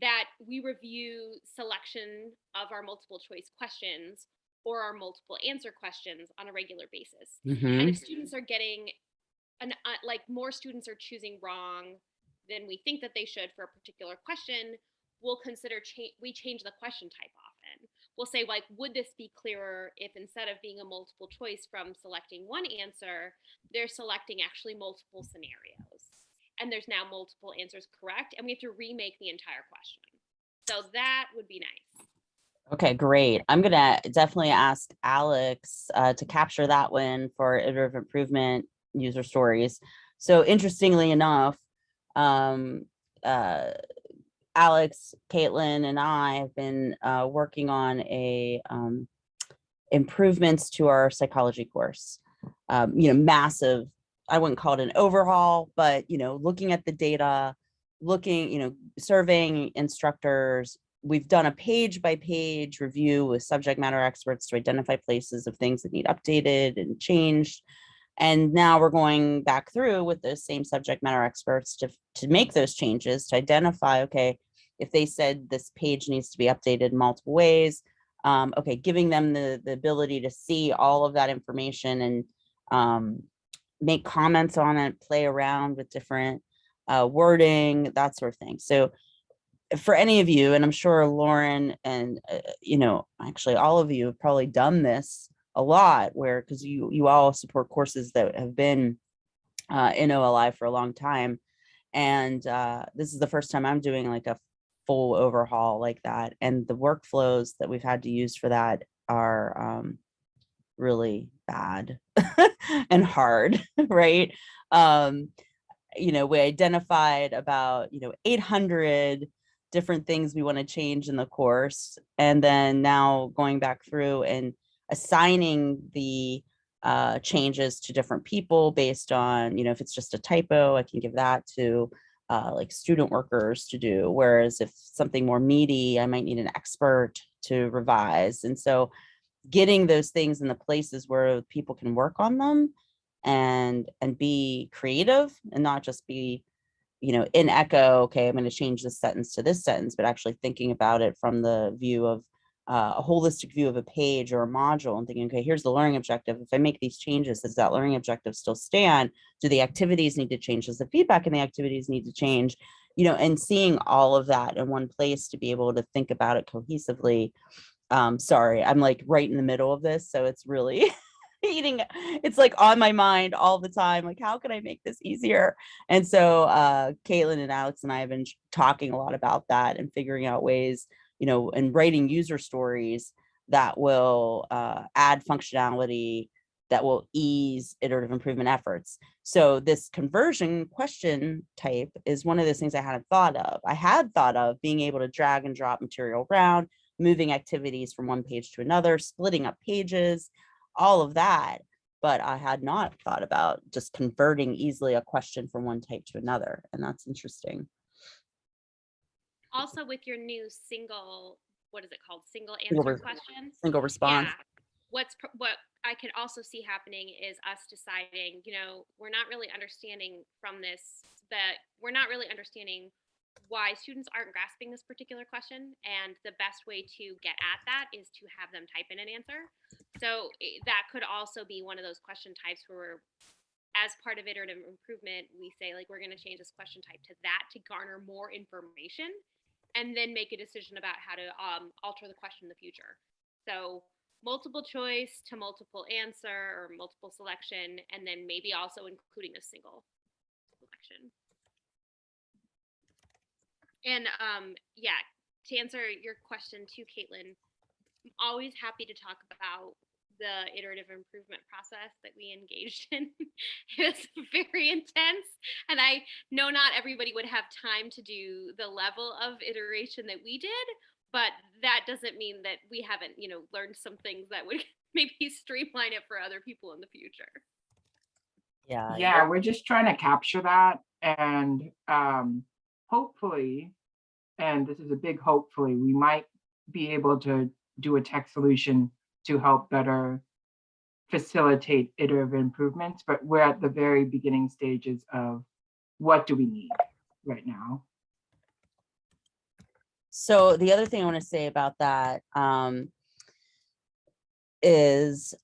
that we review selection of our multiple choice questions or our multiple answer questions on a regular basis. And if students are getting like more students are choosing wrong than we think that they should for a particular question, we'll consider we change the question type often. We'll say, like, would this be clearer if instead of being a multiple choice from selecting one answer, they're selecting actually multiple scenarios, and there's now multiple answers correct, and we have to remake the entire question. So that would be nice. Okay, great. I'm gonna definitely ask Alex to capture that one for iterative improvement user stories. So interestingly enough, Alex, Caitlin, and I have been working on a improvements to our psychology course. You know, massive, I wouldn't call it an overhaul, but, you know, looking at the data, looking, you know, surveying instructors, we've done a page by page review with subject matter experts to identify places of things that need updated and changed. And now we're going back through with those same subject matter experts to make those changes, to identify, okay, if they said this page needs to be updated in multiple ways, okay, giving them the ability to see all of that information and make comments on it, play around with different wording, that sort of thing. So for any of you, and I'm sure Lauren and, actually all of you have probably done this a lot, where, because you all support courses that have been in OLI for a long time. And this is the first time I'm doing like a full overhaul like that. And the workflows that we've had to use for that are really bad and hard, right? We identified about 800 different things we want to change in the course, and then now going back through and assigning the changes to different people based on, if it's just a typo, I can give that to like student workers to do, whereas if something more meaty, I might need an expert to revise. And so getting those things in the places where people can work on them and be creative and not just be, in echo, okay, I'm going to change this sentence to this sentence, but actually thinking about it from the view of a holistic view of a page or a module, and thinking, okay, here's the learning objective. If I make these changes, does that learning objective still stand? Do the activities need to change? Does the feedback in the activities need to change? And seeing all of that in one place to be able to think about it cohesively. Sorry, I'm like right in the middle of this, so it's really it's like on my mind all the time, like how can I make this easier? And so Caitlin and Alex and I have been talking a lot about that and figuring out ways, and writing user stories that will add functionality that will ease iterative improvement efforts. So this conversion question type is one of those things I hadn't thought of. I had thought of being able to drag and drop material around, moving activities from one page to another, splitting up pages, all of that. But I had not thought about just converting easily a question from one type to another. And that's interesting. Also with your new single, what is it called? Single answer question. Single response. Yeah. What I could also see happening is us deciding, we're not really understanding from this, that we're not really understanding why students aren't grasping this particular question. And the best way to get at that is to have them type in an answer. So that could also be one of those question types where, as part of iterative improvement, we say, like, we're going to change this question type to that to garner more information and then make a decision about how to alter the question in the future. So multiple choice to multiple answer or multiple selection, and then maybe also including a single selection. And to answer your question too, Caitlin, I'm always happy to talk about the iterative improvement process that we engaged in. It was very intense, and I know not everybody would have time to do the level of iteration that we did, but that doesn't mean that we haven't, learned some things that would maybe streamline it for other people in the future. Yeah, we're just trying to capture that, and hopefully, and this is a big hopefully, we might be able to do a tech solution to help better facilitate iterative improvements, but we're at the very beginning stages of what do we need right now. So the other thing I want to say about that is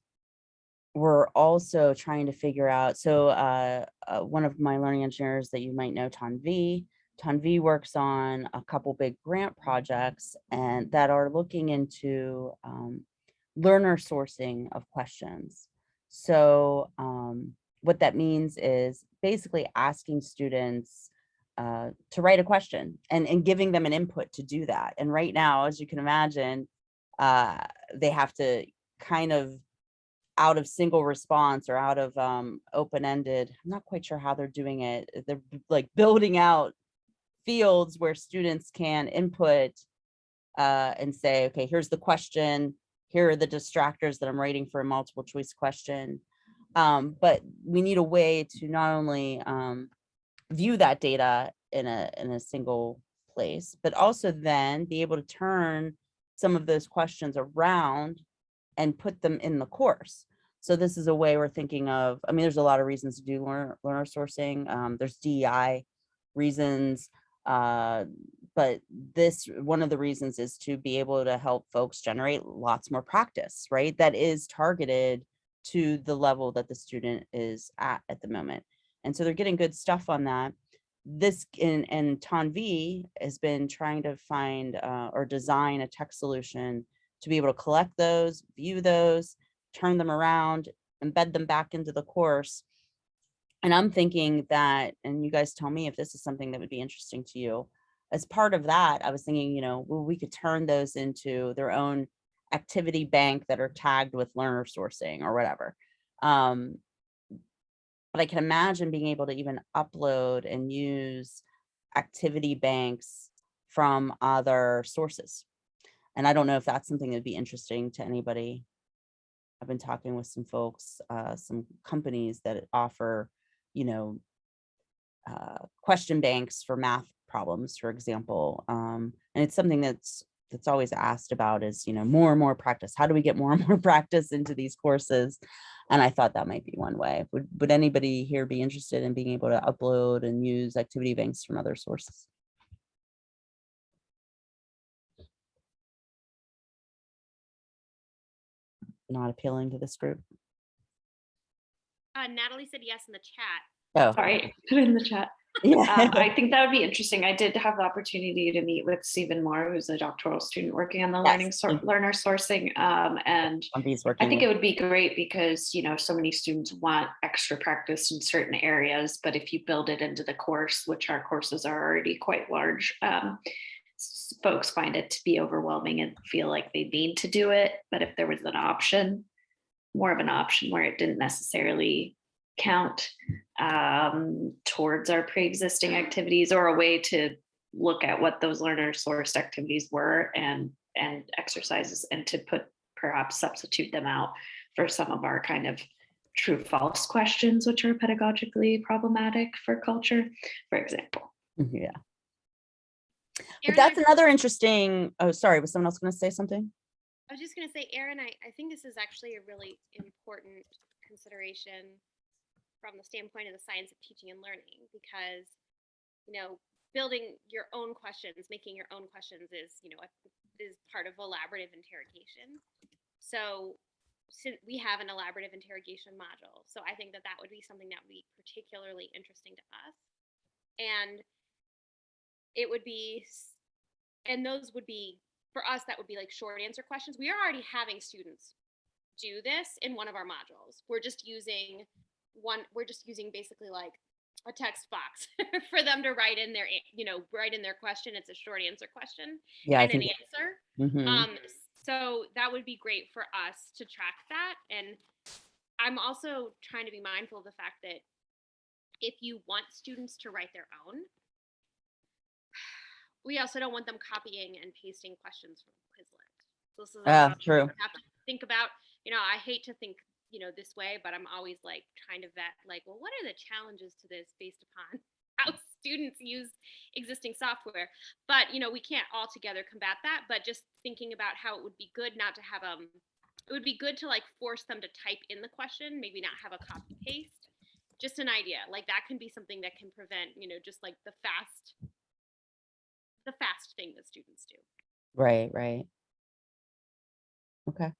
we're also trying to figure out, so one of my learning engineers that you might know, Tanvi works on a couple big grant projects and that are looking into learner sourcing of questions. So what that means is basically asking students to write a question and giving them an input to do that. And right now, as you can imagine, they have to kind of out of single response or out of open-ended, I'm not quite sure how they're doing it. They're like building out fields where students can input and say, okay, here's the question. Here are the distractors that I'm writing for a multiple choice question. But we need a way to not only view that data in a single place, but also then be able to turn some of those questions around and put them in the course. So this is a way we're thinking of, I mean, there's a lot of reasons to do learner sourcing. There's DEI reasons, but one of the reasons is to be able to help folks generate lots more practice, right? That is targeted to the level that the student is at the moment. And so they're getting good stuff on that. This and Tanvi has been trying to find or design a tech solution to be able to collect those, view those, turn them around, embed them back into the course. And I'm thinking that, and you guys tell me if this is something that would be interesting to you. As part of that, I was thinking, well, we could turn those into their own activity bank that are tagged with learner sourcing or whatever. But I can imagine being able to even upload and use activity banks from other sources. And I don't know if that's something that'd be interesting to anybody. I've been talking with some folks, some companies that offer, question banks for math problems, for example. And it's something that's always asked about is, more and more practice. How do we get more and more practice into these courses? And I thought that might be one way. Would anybody here be interested in being able to upload and use activity banks from other sources? Not appealing to this group? Natalie said yes in the chat. Oh, Sorry, put it in the chat. yeah. I think that would be interesting. I did have the opportunity to meet with Stephen Moore, who's a doctoral student working on the Yes. learner sourcing. And I think it would be great because, so many students want extra practice in certain areas, but if you build it into the course, which our courses are already quite large, folks find it to be overwhelming and feel like they need to do it. But if there was an option, more of an option where it didn't necessarily count towards our pre-existing activities, or a way to look at what those learner sourced activities were and exercises, and to perhaps substitute them out for some of our kind of true false questions, which are pedagogically problematic for culture, for example. Yeah. But that's another interesting, oh, sorry, was someone else going to say something? I was just going to say, Erin, I think this is actually a really important consideration from the standpoint of the science of teaching and learning, because, building your own questions, making your own questions is part of elaborative interrogation. So since we have an elaborative interrogation module, so I think that would be something that would be particularly interesting to us. And it would be, and those would be, for us, that would be like short answer questions. We are already having students do this in one of our modules. We're just using basically like a text box for them to write in their, question. It's a short answer question and an answer. Mm-hmm. So that would be great for us to track that. And I'm also trying to be mindful of the fact that if you want students to write their own, we also don't want them copying and pasting questions from Quizlet. So this is true. You have to think about, I hate to think, this way, but I'm always like trying to vet, like, well, what are the challenges to this based upon how students use existing software? But, we can't altogether combat that, but just thinking about how it would be good not to have, it would be good to like force them to type in the question, maybe not have a copy paste. Just an idea, like that can be something that can prevent, just like the fast thing that students do. Right. Okay.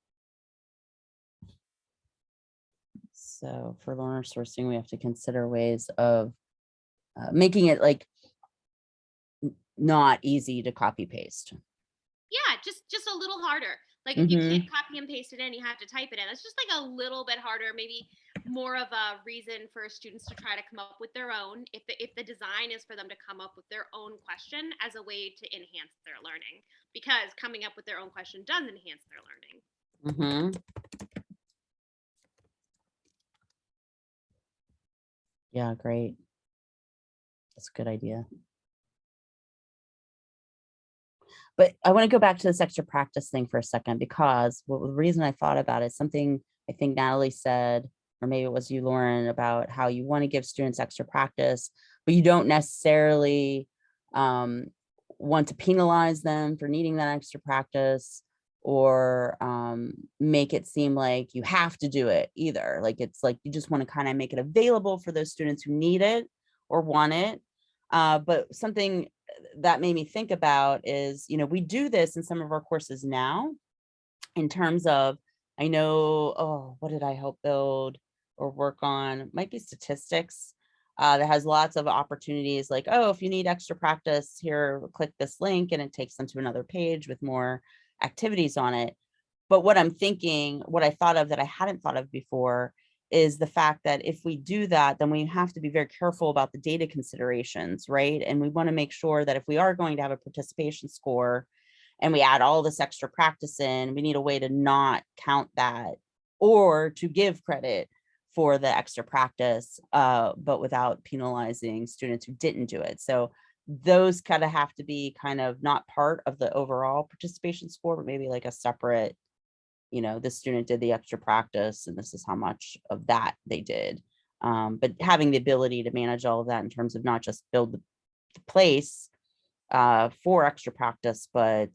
So for learner sourcing, we have to consider ways of making it like not easy to copy paste. Yeah, just a little harder. Like if you can't copy and paste it in, you have to type it in. It's just like a little bit harder, maybe more of a reason for students to try to come up with their own. If the design is for them to come up with their own question as a way to enhance their learning, because coming up with their own question does enhance their learning. Mm-hmm. Yeah, great. That's a good idea. But I want to go back to this extra practice thing for a second, because the reason I thought about it is something I think Natalie said, or maybe it was you, Lauren, about how you want to give students extra practice, but you don't necessarily want to penalize them for needing that extra practice, or make it seem like you have to do it either. Like it's like you just want to kind of make it available for those students who need it or want it. But something that made me think about is, we do this in some of our courses now in terms of, I know, oh, what did I help build or work on? It might be statistics. That has lots of opportunities like, oh, if you need extra practice here, click this link and it takes them to another page with more activities on it. But what I'm thinking, what I thought of that I hadn't thought of before is the fact that if we do that, then we have to be very careful about the data considerations, right? And we want to make sure that if we are going to have a participation score and we add all this extra practice in, we need a way to not count that or to give credit for the extra practice, but without penalizing students who didn't do it. So those kind of have to be kind of not part of the overall participation score, but maybe like a separate, this student did the extra practice and this is how much of that they did. But having the ability to manage all of that in terms of not just build the place for extra practice, but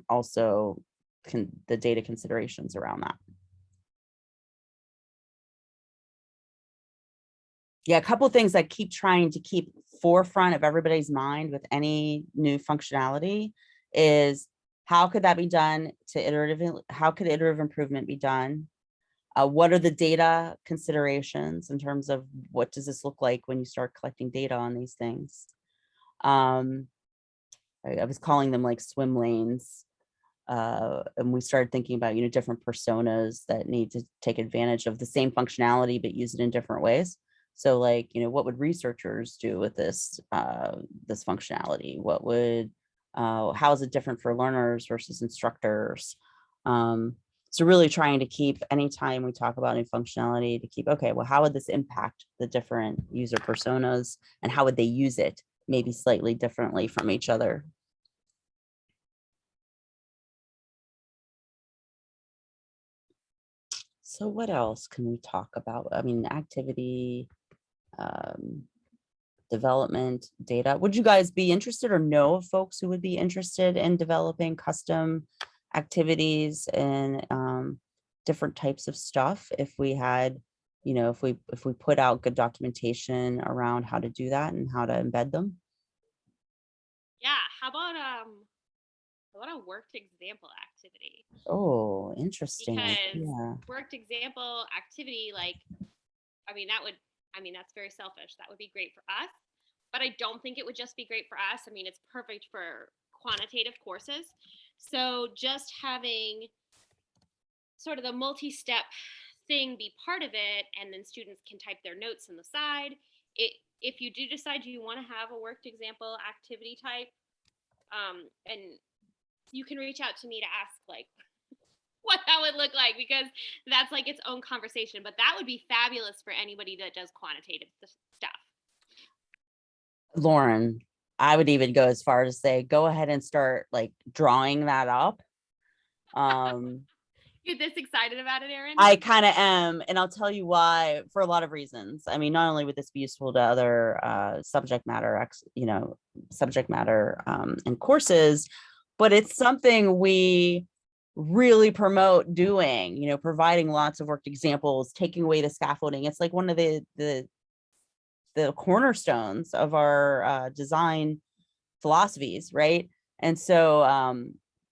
also the data considerations around that. Yeah, a couple of things I keep trying to keep forefront of everybody's mind with any new functionality is how could that be done how could iterative improvement be done? What are the data considerations in terms of what does this look like when you start collecting data on these things? I was calling them like swim lanes. And we started thinking about, different personas that need to take advantage of the same functionality, but use it in different ways. So like, what would researchers do with this functionality? What would, how is it different for learners versus instructors? So really trying to keep, anytime we talk about new functionality, to keep, okay, well, how would this impact the different user personas and how would they use it maybe slightly differently from each other? So what else can we talk about? I mean, activity, development, data. Would you guys be interested or know of folks who would be interested in developing custom activities and different types of stuff if we had, if we put out good documentation around how to do that and how to embed them? Yeah, how about a worked example activity? Oh, interesting. Because Yeah. worked example activity, that's very selfish. That would be great for us, but I don't think it would just be great for us. I mean, it's perfect for quantitative courses. So just having sort of the multi-step thing be part of it, and then students can type their notes on the side. If you do decide you want to have a worked example activity type, and you can reach out to me to ask like what that would look like, because that's like its own conversation, but that would be fabulous for anybody that does quantitative stuff. Lauren, I would even go as far as to say, go ahead and start like drawing that up. You're this excited about it, Erin? I kind of am, and I'll tell you why, for a lot of reasons. I mean, not only would this be useful to other subject matter and courses, but it's something we really promote doing, providing lots of worked examples, taking away the scaffolding. It's like one of the cornerstones of our design philosophies, right? And so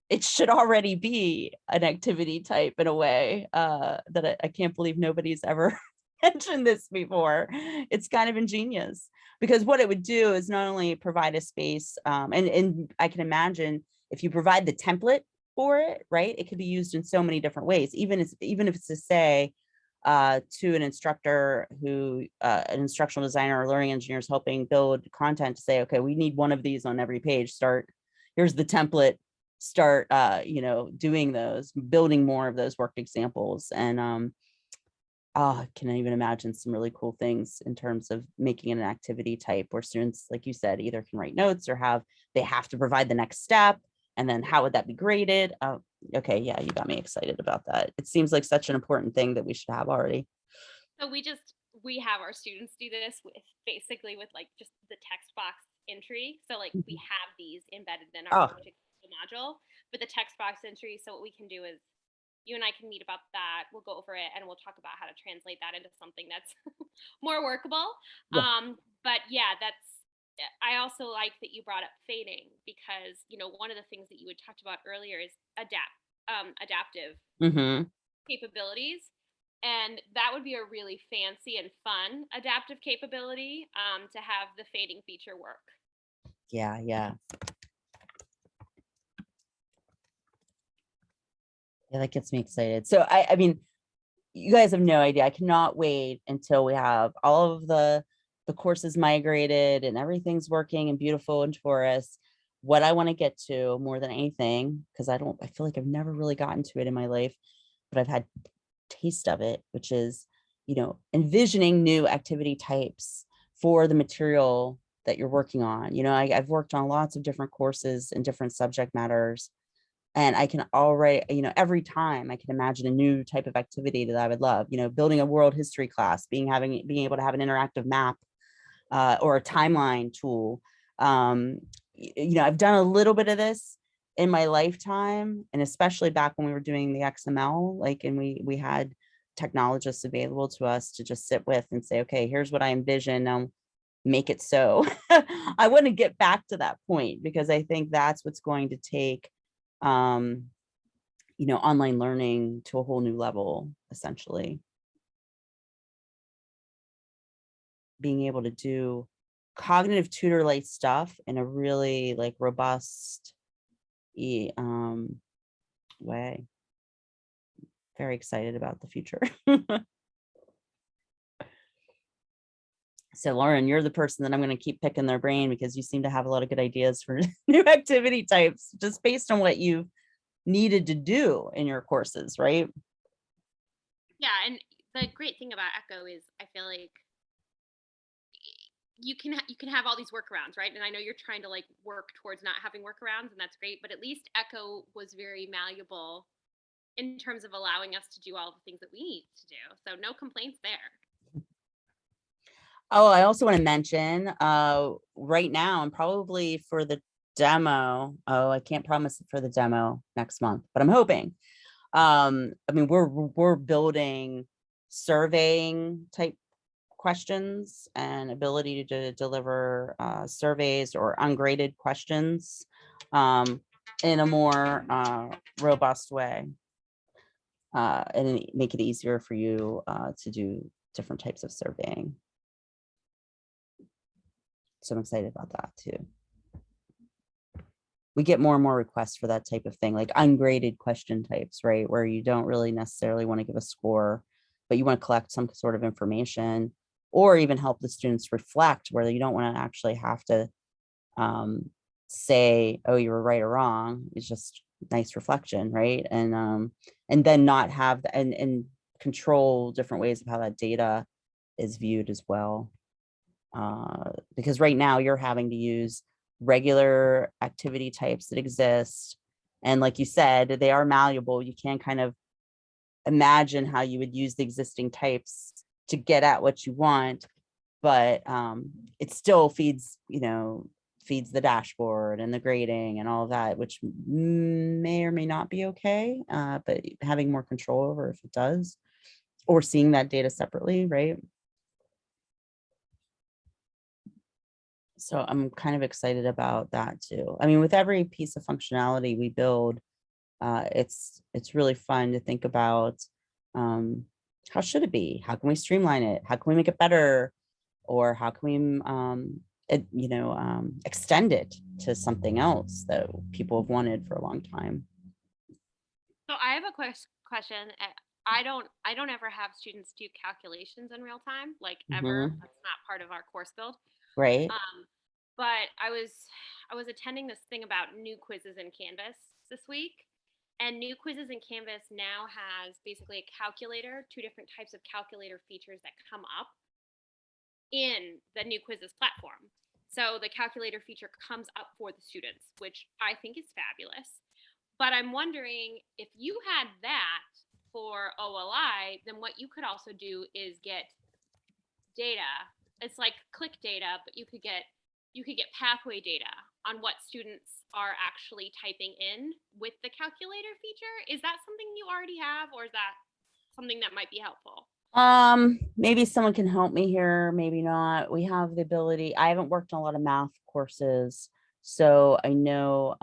it should already be an activity type in a way that I can't believe nobody's ever mentioned this before. It's kind of ingenious, because what it would do is not only provide a space, and I can imagine if you provide the template for it, right, it could be used in so many different ways, even if it's to say to an instructor who, an instructional designer or learning engineer is helping build content, to say, okay, we need one of these on every page. Here's the template, start, doing those, building more of those worked examples. And I can even imagine some really cool things in terms of making it an activity type where students, like you said, either can write notes or they have to provide the next step. And then how would that be graded? Okay, yeah, you got me excited about that. It seems like such an important thing that we should have already. So we have our students do this basically with like just the text box entry. So like we have these embedded in Oh. our particular module, but the text box entry. So what we can do is you and I can meet about that. We'll go over it and we'll talk about how to translate that into something that's more workable. Yeah. But yeah, I also like that you brought up fading because, you know, one of the things that you had talked about earlier is adaptive Mm-hmm. capabilities. And that would be a really fancy and fun adaptive capability to have the fading feature work. Yeah. Yeah, that gets me excited. So I mean, you guys have no idea. I cannot wait until we have all of the courses migrated and everything's working and beautiful in Torus. What I want to get to more than anything, because I feel like I've never really gotten to it in my life, but I've had taste of it, which is, you know, envisioning new activity types for the material that you're working on. You know, I've worked on lots of different courses and different subject matters. And I can already, you know, every time I can imagine a new type of activity that I would love, you know, building a world history class, being able to have an interactive map or a timeline tool. You know, I've done a little bit of this in my lifetime, and especially back when we were doing the XML, like, and we had technologists available to us to just sit with and say, okay, here's what I envision. Now make it so. I want to get back to that point because I think that's what's going to take you know, online learning to a whole new level, essentially. Being able to do cognitive tutor-like stuff in a really like robust way. Very excited about the future. So Lauren, you're the person that I'm going to keep picking their brain because you seem to have a lot of good ideas for new activity types just based on what you've needed to do in your courses, right? Yeah, and the great thing about Echo is I feel like you can have all these workarounds, right? And I know you're trying to like work towards not having workarounds, and that's great. But at least Echo was very malleable in terms of allowing us to do all the things that we need to do. So no complaints there. Oh, I also want to mention right now, and probably for the demo. Oh, I can't promise for the demo next month, but I'm hoping. I mean, we're building surveying type questions and ability to deliver surveys or ungraded questions in a more robust way and make it easier for you to do different types of surveying. So I'm excited about that too. We get more and more requests for that type of thing, like ungraded question types, right? Where you don't really necessarily want to give a score, but you want to collect some sort of information or even help the students reflect, where you don't want to actually have to say, oh, you were right or wrong. It's just nice reflection, right? And then not have and control different ways of how that data is viewed as well. Because right now you're having to use regular activity types that exist. And like you said, they are malleable. You can kind of imagine how you would use the existing types to get at what you want, but it still feeds, you know, feeds the dashboard and the grading and all of that, which may or may not be okay. But having more control over if it does, or seeing that data separately, right? So I'm kind of excited about that too. I mean, with every piece of functionality we build, it's really fun to think about how should it be? How can we streamline it? How can we make it better? Or how can we, extend it to something else that people have wanted for a long time? So I have a question. I don't ever have students do calculations in real time, like ever. Mhm. That's not part of our course build. Right. But I was attending this thing about new quizzes in Canvas this week, and new quizzes in Canvas now has basically a calculator, two different types of calculator features that come up in the new quizzes platform. So the calculator feature comes up for the students, which I think is fabulous. But I'm wondering if you had that for OLI, then what you could also do is get data. It's like click data, but you could get you could get pathway data on what students are actually typing in with the calculator feature. Is that something you already have, or is that something that might be helpful? Maybe someone can help me here, maybe not. We have the ability, I haven't worked on a lot of math courses, so I know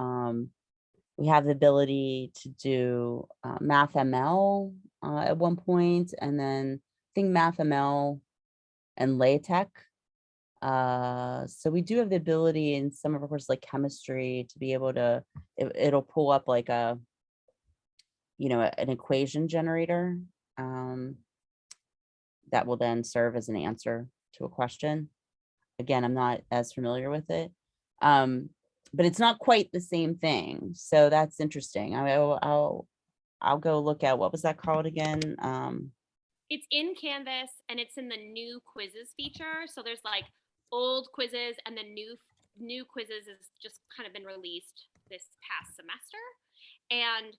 we have the ability to do Math ML at one point, and then I think Math ML and LaTeX. So we do have the ability in some of our courses like chemistry to be able to, it'll pull up like a, you know, an equation generator that will then serve as an answer to a question. Again, I'm not as familiar with it, but it's not quite the same thing. So that's interesting. I'll go look at, what was that called again? It's in Canvas and it's in the new quizzes feature. So there's like old quizzes, and the new quizzes has just kind of been released this past semester. And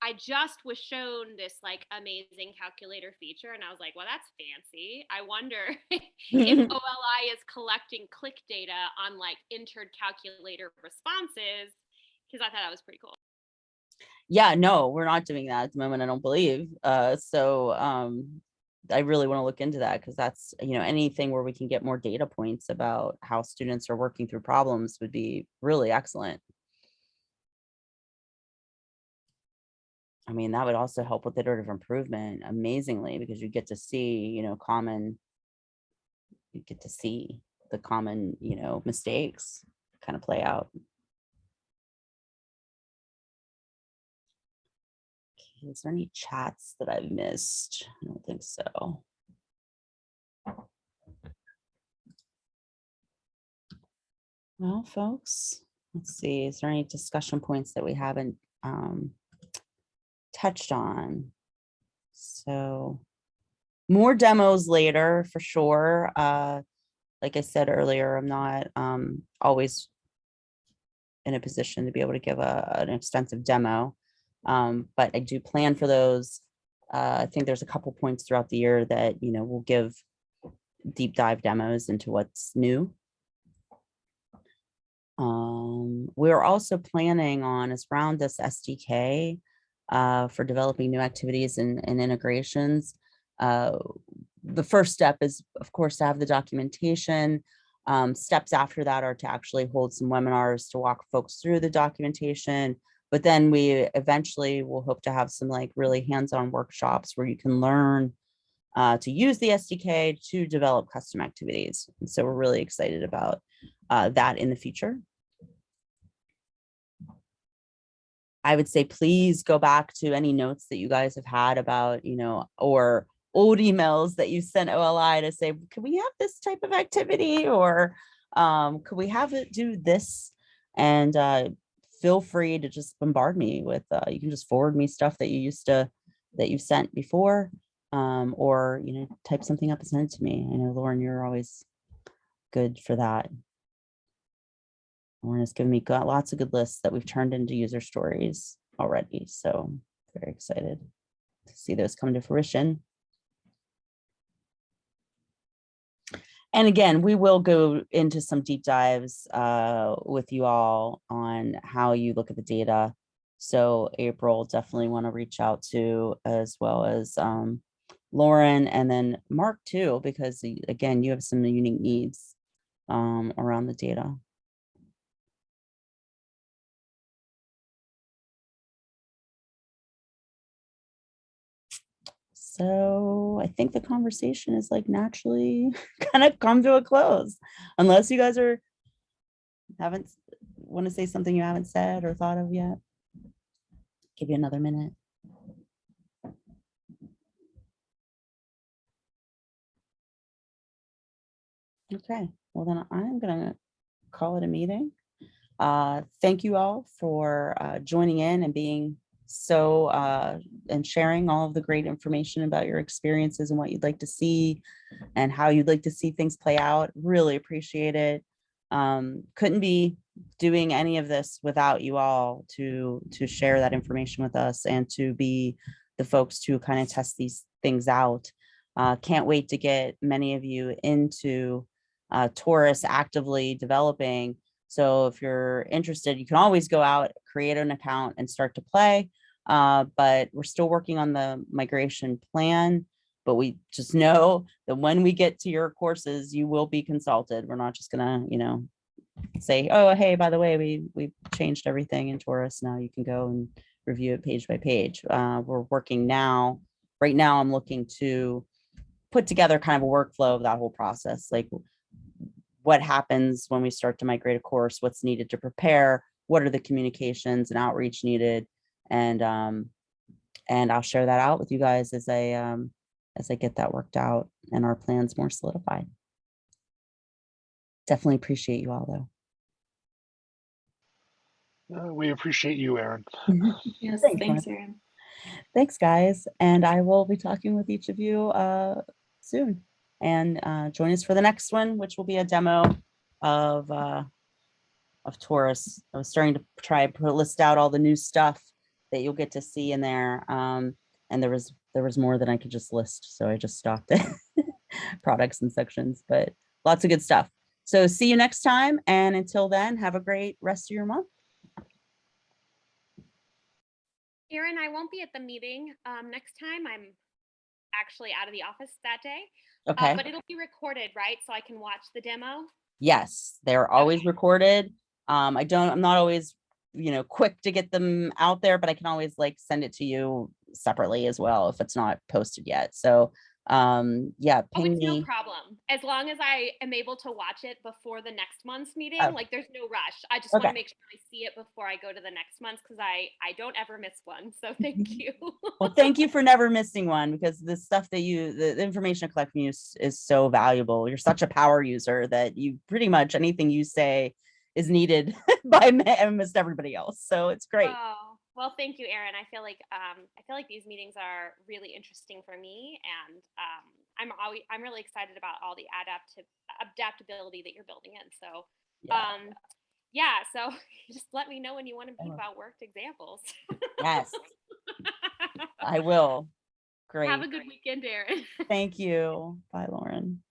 I just was shown this like amazing calculator feature, and I was like, well, that's fancy. I wonder if OLI is collecting click data on like entered calculator responses, because I thought that was pretty cool. Yeah, no, we're not doing that at the moment, I don't believe. I really want to look into that, because that's, you know, anything where we can get more data points about how students are working through problems would be really excellent. I mean, that would also help with iterative improvement amazingly, because you get to see, you know, you get to see the common, you know, mistakes kind of play out. Okay, is there any chats that I've missed? I don't think so. Well, folks, let's see, is there any discussion points that we haven't touched on? So more demos later for sure. Like I said earlier, I'm not always in a position to be able to give an extensive demo, but I do plan for those. I think there's a couple points throughout the year that, you know, we'll give deep dive demos into what's new. We're also planning on, as around this SDK for developing new activities and integrations. The first step is, of course, to have the documentation. Steps after that are to actually hold some webinars to walk folks through the documentation. But then we eventually will hope to have some like really hands-on workshops where you can learn to use the SDK to develop custom activities. And so we're really excited about that in the future. I would say, please go back to any notes that you guys have had about, you know, or old emails that you sent OLI to say, can we have this type of activity, or could we have it do this? And feel free to just bombard me with, you can just forward me stuff that you sent before, or, you know, type something up and send it to me. I know, Lauren, you're always good for that. Lauren has given me lots of good lists that we've turned into user stories already. So very excited to see those come to fruition. And again, we will go into some deep dives with you all on how you look at the data. So April, definitely want to reach out to, as well as Lauren, and then Mark too, because again, you have some unique needs around the data. So I think the conversation is like naturally kind of come to a close, unless you guys want to say something you haven't said or thought of yet. Give you another minute. Okay, well then I'm gonna call it a meeting. Thank you all for joining in and being so and sharing all of the great information about your experiences and what you'd like to see and how you'd like to see things play out. Really appreciate it. Couldn't be doing any of this without you all to share that information with us and to be the folks to kind of test these things out. Can't wait to get many of you into Torus actively developing. So if you're interested, you can always go out, create an account and start to play. But we're still working on the migration plan, but we just know that when we get to your courses, you will be consulted. We're not just gonna, say, oh, hey, by the way, we changed everything in Torus. Now you can go and review it page by page. We're working now. Right now, I'm looking to put together kind of a workflow of that whole process. Like, what happens when we start to migrate a course, what's needed to prepare, what are the communications and outreach needed, and I'll share that out with you guys as I get that worked out and our plans more solidified. Definitely appreciate you all, though. We appreciate you, Erin. Yes, Thanks, thanks, Erin. Thanks, guys. And I will be talking with each of you soon. And join us for the next one, which will be a demo of Torus. I was starting to try to list out all the new stuff that you'll get to see in there. And there was more than I could just list, so I just stopped it. Products and sections, but lots of good stuff. So see you next time. And until then, have a great rest of your month. Erin, I won't be at the meeting next time. I'm actually out of the office that day. Okay. But it'll be recorded, right? So I can watch the demo. Yes, they're always recorded. I'm not always, quick to get them out there, but I can always send it to you separately as well if it's not posted yet. So yeah, ping it's me. No problem. As long as I am able to watch it before the next month's meeting, there's no rush. I just want to make sure I see it before I go to the next month, because I don't ever miss one. So thank you. Well, thank you for never missing one, because the stuff that the information I collect from you is so valuable. You're such a power user that you pretty much anything you say is needed by almost everybody else. So it's great. Oh, well, thank you, Erin. I feel like these meetings are really interesting for me, and I'm really excited about all the adaptability that you're building in. So, yeah. So just let me know when you want to meet about worked examples. Yes, I will. Great. Have a good weekend, Erin. Thank you. Bye, Lauren.